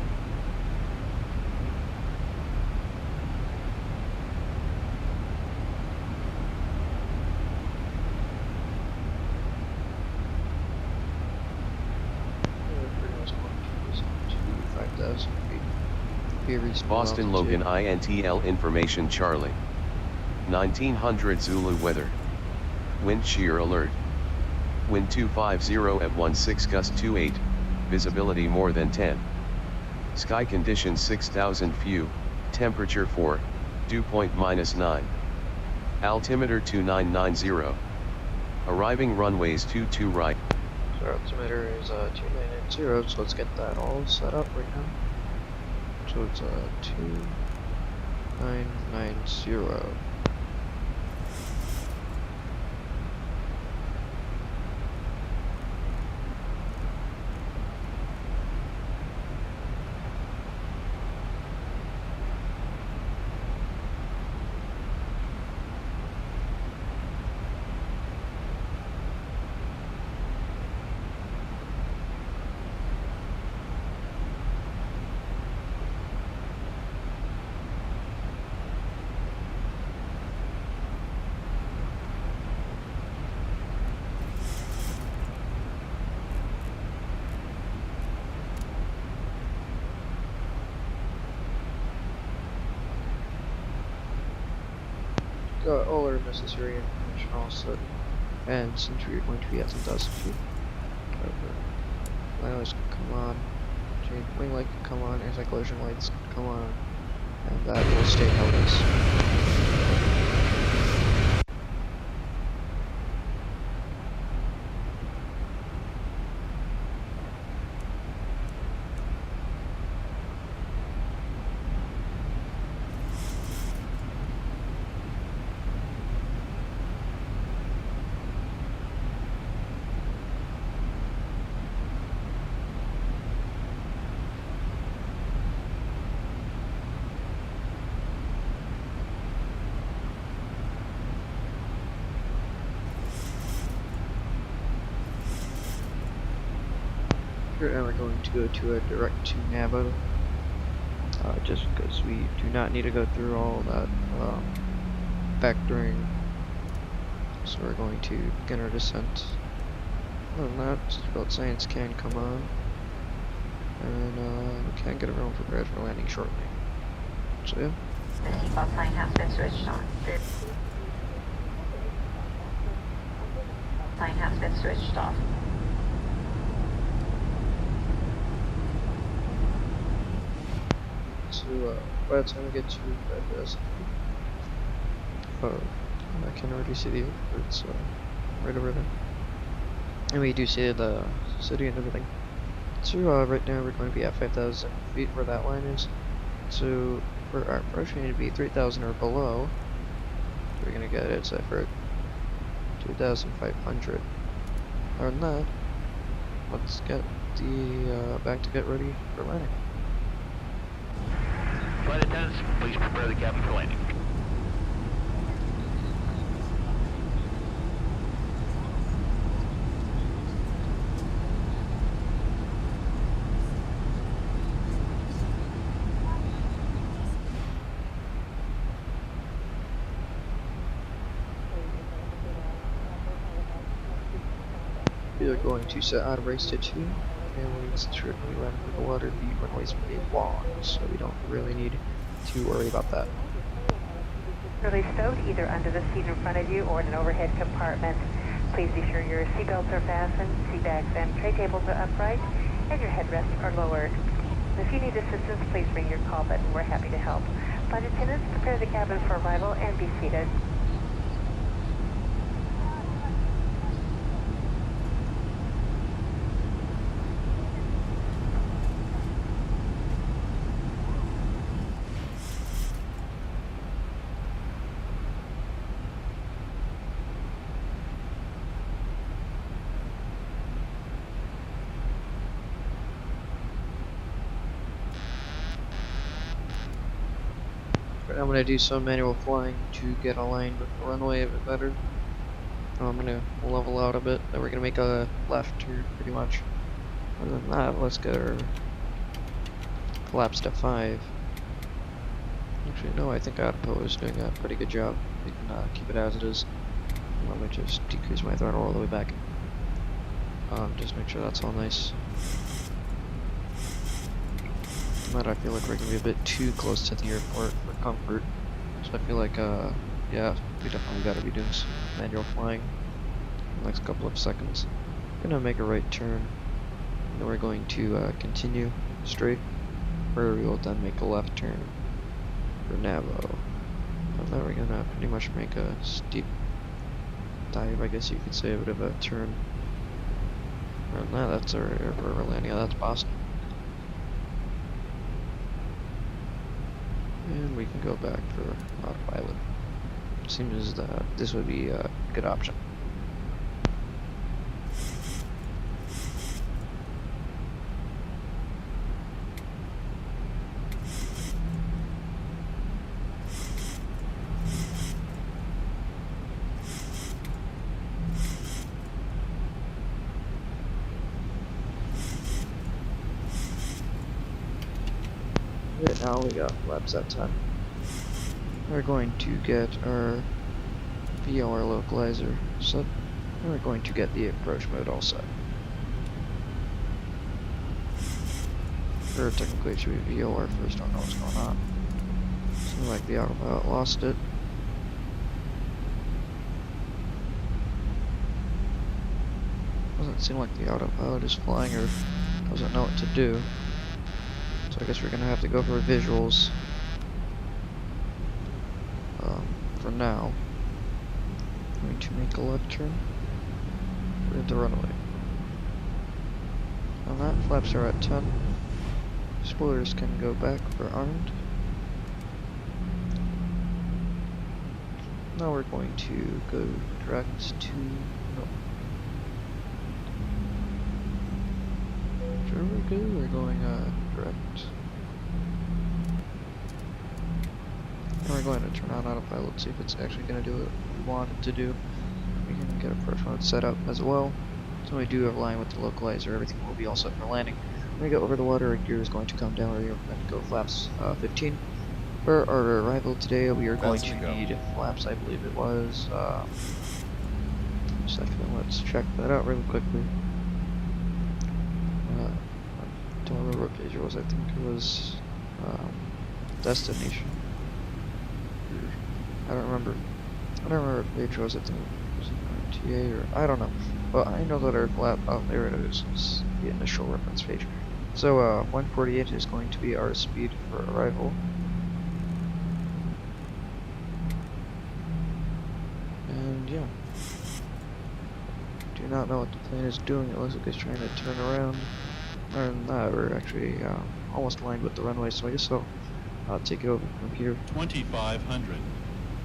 Boston Logan INTL information Charlie. 1900 Zulu weather. Wind shear alert. Wind 250 at 16 gust 28, visibility more than 10. Sky conditions 6000 few, temperature 4, dew point -9. Altimeter 2990. Arriving runways 22 right. So our altimeter is 2990, so let's get that all set up right now. So it's 2990. got all our necessary information all set. And since we're going to be at 10,000 feet, lights can come on, wing light can come on, anti-collision lights can come on, and that will stay how it is. And we're going to go to a direct to Nabo, just because we do not need to go through all that factoring. So we're going to begin our descent. Other than that, seatbelt signs can come on, and we can get everyone prepared for landing shortly. So yeah. The seatbelt sign has been switched on. The sign has been switched off. So by the time we get to Red I can already see the airport, it's right over there. And we do see the city and everything. So right now we're going to be at 5,000 feet where that line is. So for our approach we need to be 3,000 or below. We're going to get it set for 2,500. Other than that, let's get the back to get ready for landing. Flight attendants, please prepare the cabin for landing. We are going to set out of race to 2, and since we're going to be landing with the water, the runway's pretty long, so we don't really need to worry about that. Really stowed either under the seat in front of you or in an overhead compartment. Please be sure your seatbelts are fastened, seat backs and tray tables are upright, and your headrests are lowered. If you need assistance, please ring your call button. We're happy to help. Flight attendants, prepare the cabin for arrival and be seated. I'm going to do some manual flying to get aligned with the runway a bit better. I'm going to level out a bit, then we're going to make a left turn pretty much. Other than that, let's get our collapse to 5. Actually, no, I think Autopo is doing a pretty good job. We can keep it as it is. Let me just decrease my throttle all the way back. Just make sure that's all nice. But I feel like we're gonna be a bit too close to the airport for comfort. So I feel like, yeah, we definitely gotta be doing some manual flying in the next couple of seconds. We're gonna make a right turn, and then we're going to continue straight, where we will then make a left turn for Nabo. And then we're gonna pretty much make a steep dive, I guess you could say, a bit of a turn. And that's our airport we're landing at, that's Boston. And we can go back for autopilot. Seems that this would be a good option. Right now we got laps that time. We're going to get our VOR localizer set, and we're going to get the approach mode all set. Or technically it should be VOR first, don't know what's going on. Seems like the autopilot lost it. Doesn't seem like the autopilot is flying or doesn't know what to do. So I guess we're gonna have to go for visuals for now. I'm going to make a left turn. We're at the runway. On that, flaps are at 10. Spoilers can go back for armed. Now we're going to go direct to no. Sure we're good, we're going direct. And we're going to turn on autopilot, see if it's actually going to do what we want it to do. We can get a approach mode set up as well. So we do align with the localizer, everything will be all set for landing. When we go over the water, our gear is going to come down, we're going to go flaps 15. For our arrival today, we are going to need flaps, I believe it was, second, let's check that out really quickly. I don't remember what page it was, I think it was destination. I don't remember what page it was, I think it was TA or, I don't know. But I know that our flap, oh there it is, it's the initial reference page. So 148 is going to be our speed for arrival. And yeah. Do not know what the plane is doing, it looks like it's trying to turn around. Other than that, we're actually almost aligned with the runway, so I guess I'll take it over from here. 2500.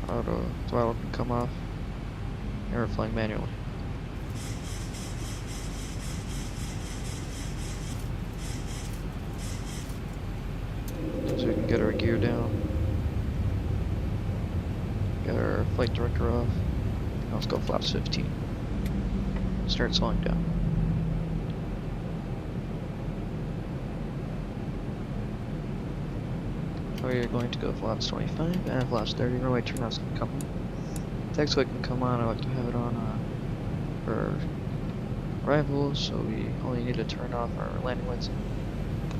Auto throttle can come off. And we're flying manually. So we can get our gear down. Get our flight director off. Now let's go flaps 15. Start slowing down. We're going to go flaps 25 and flaps 30. Runway turnout's gonna come on. Text light can come on. I like to have it on for arrival, so we only need to turn off our landing lights.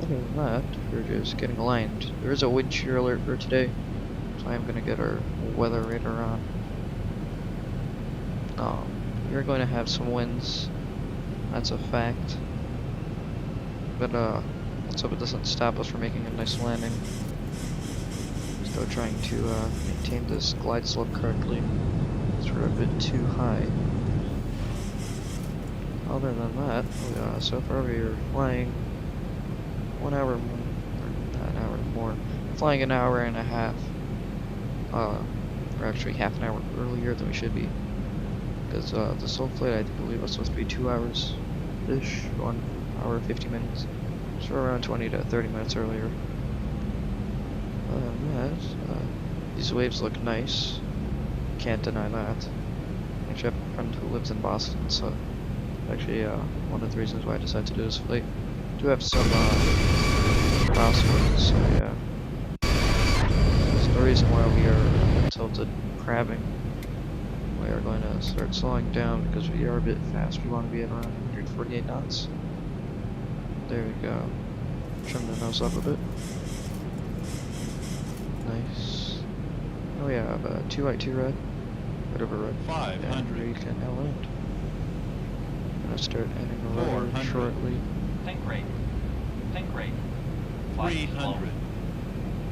Other than that, we're just getting aligned. There is a wind shear alert for today, so I'm gonna get our weather radar on. We're going to have some winds. That's a fact. But let's hope it doesn't stop us from making a nice landing. Still trying to maintain this glide slope correctly. It's a bit too high. Other than that, so far we are flying 1 hour more, or not an hour more, flying an hour and a half. We're actually half an hour earlier than we should be. Because this whole flight, I believe, was supposed to be 2 hours-ish, 1 hour 50 minutes. So we're around 20 to 30 minutes earlier. These waves look nice. Can't deny that. Actually, I have a friend who lives in Boston, so actually one of the reasons why I decided to do this flight. I do have some crosswinds, so yeah. That's the reason why we are tilted crabbing. We are going to start slowing down because we are a bit fast. We want to be at around 148 knots. There we go. Trim the nose up a bit. Nice. Oh yeah, I have 2 white, 2 red. Whatever red. 500. And we can now land. I'm gonna start adding a rudder shortly. Think rate. Think rate. 300.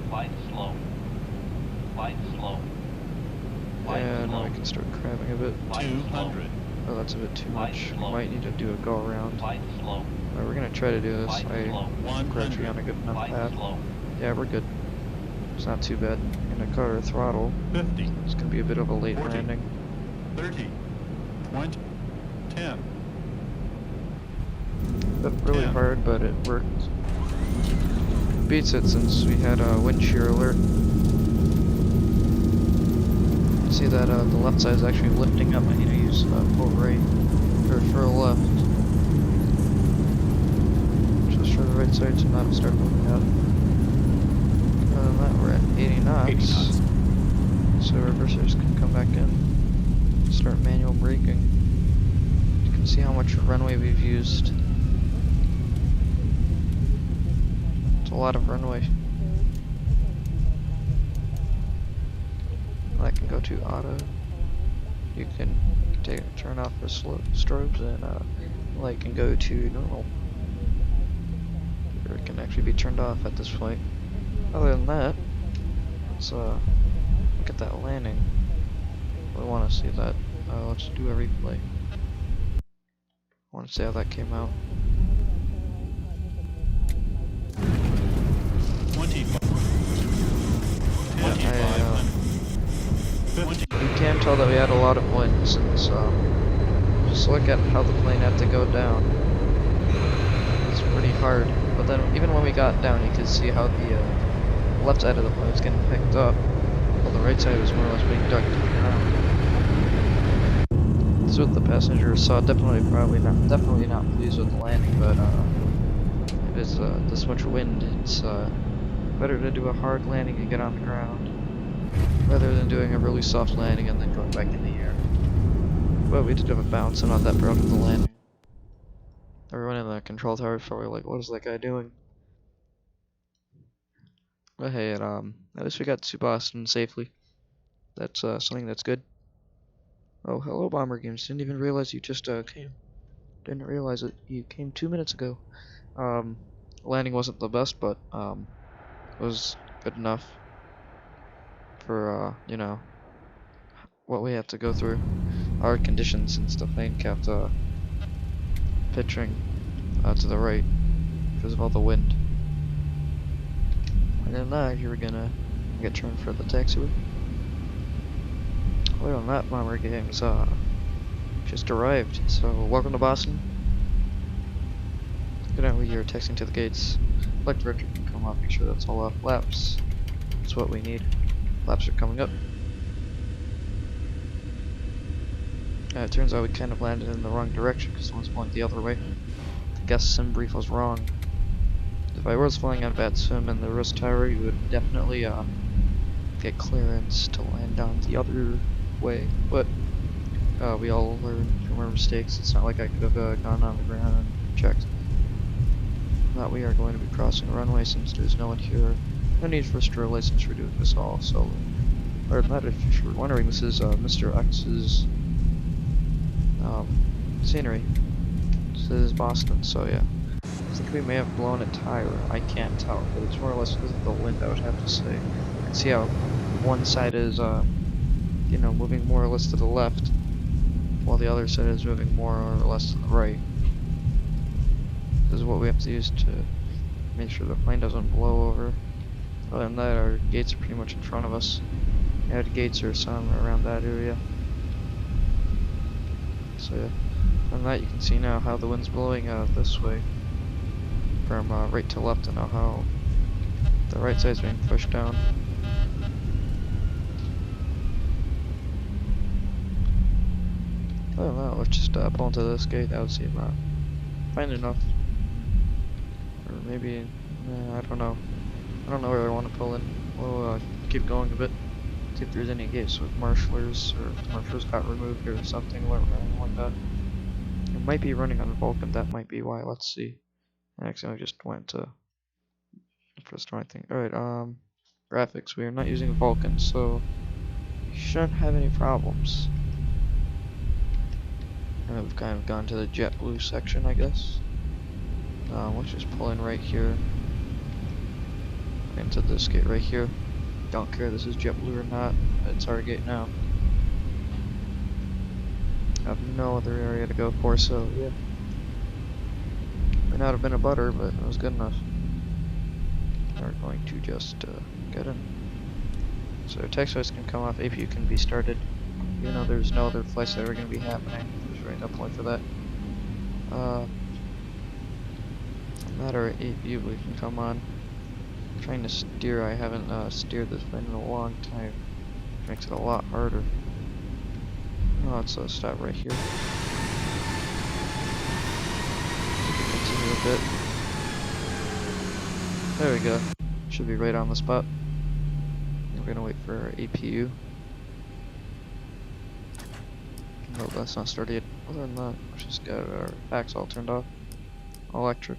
Flight slow. Flight slow. Flight And slow. now we can start crabbing a bit. 200. Oh, that's a bit too Flight much. We slow. might need to do a go around. Flight slow. We're gonna try to do this. Flight slow. We're actually on a good enough Flight path. slow. Yeah, we're good. It's not too bad. I'm gonna cut our throttle. 50. It's gonna be a bit of a late 40. landing. 30. 20. 10. Bit really 10. hard, but it worked. Beats it since we had a wind shear alert. See that the left side is actually lifting up. I need to use full right or for left. Just for the right side to not start moving up. Other than that, we're at 80 knots. 80 knots. So reversers can come back in. Start manual braking. You can see how much runway we've used. It's a lot of runway. That can go to auto. You can turn off the strobes and light can go to normal. Or it can actually be turned off at this point. Other than that, let's look at that landing. We want to see that. Let's do a replay. I want to see how that came out. 25. You can tell that we had a lot of wind since just look at how the plane had to go down. It's pretty hard. But then even when we got down, you could see how the left side of the plane was getting picked up, while the right side was more or less being ducked to the ground. This is what the passengers saw. Definitely not pleased with the landing, but if it's this much wind, it's better to do a hard landing and get on the ground rather than doing a really soft landing and then going back in the air. But we did have a bounce and not that proud of the landing. Everyone in the control tower was probably like, what is that guy doing? But hey, at least we got to Boston safely. That's something that's good. Oh, hello, Bomber Games. Didn't even realize you just came. Didn't realize it. You came 2 minutes ago. Landing wasn't the best, but it was good enough for you know, what we had to go through. Hard conditions since the plane kept pitching to the right because of all the wind. And then that, you're gonna get turned for the taxiway. Other than that, Bomber Games just arrived. So welcome to Boston. Good night. You're texting to the gates. Electric can come off. Make sure that's all off. Laps. That's what we need. Laps are coming up. It turns out we kind of landed in the wrong direction because someone's going the other way. The guest sim brief was wrong. If I was flying on Vatsim and the wrist tower, you would definitely get clearance to land on the other way. But we all learn from our mistakes. It's not like I could have gone on the ground and checked. Not we are going to be crossing the runway since there's no one here. No need for a stroll license for doing this all solo. Or not, if you're wondering, this is Mr. X's scenery. This is Boston, so yeah. I think we may have blown a tire. I can't tell, but it's more or less because of the wind, I would have to say. You can see how one side is, you know, moving more or less to the left, while the other side is moving more or less to the right. This is what we have to use to make sure the plane doesn't blow over. Other than that, our gates are pretty much in front of us. Yeah, the gates are somewhere around that area. So yeah, from that you can see now how the wind's blowing this way from right to left, and now how the right side's being pushed down. Other than that, let's just pull into this gate. That would seem fine enough. Or maybe, I don't know. I don't know where I want to pull in. We'll keep going a bit. See if there's any gates with marshalers, or if the marshals got removed or something like that. It might be running on Vulcan, that might be why. Let's see. I accidentally just went to the first one, I think. Alright, graphics. We are not using Vulcan, so we shouldn't have any problems. And we've kind of gone to the JetBlue section, I guess. Let's just pull in right here. Into this gate right here. Don't care this is JetBlue or not, it's our gate now. I have no other area to go for, so yeah. May not have been a butter, but it was good enough. We're going to just get in. So taxiways can come off, APU can be started. Even though there's no other flights that are going to be happening, there's really no point for that. That or APU we can come on. I'm trying to steer, I haven't steered this plane in a long time. Which makes it a lot harder. Oh, let's stop right here. Continue a bit. There we go. Should be right on the spot. We're gonna wait for our APU. No, that's not started yet. Other than that, let's just get our backs all turned off. Electric.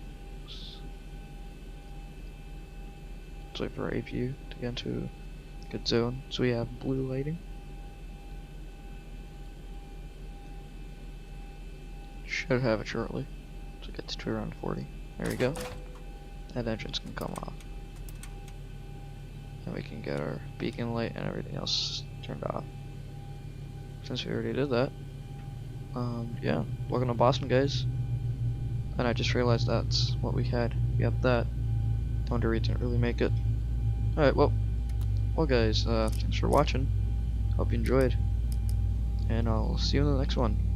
Let's wait for our APU to get into a good zone. So we have blue lighting. Check. Should have it shortly. So it gets to around 40. There we go. That engine's can come off. And we can get our beacon light and everything else turned off. Since we already did that. Yeah. Welcome to Boston, guys. And I just realized that's what we had. We have that. No wonder we didn't really make it. Alright, well guys, thanks for watching. Hope you enjoyed. And I'll see you in the next one.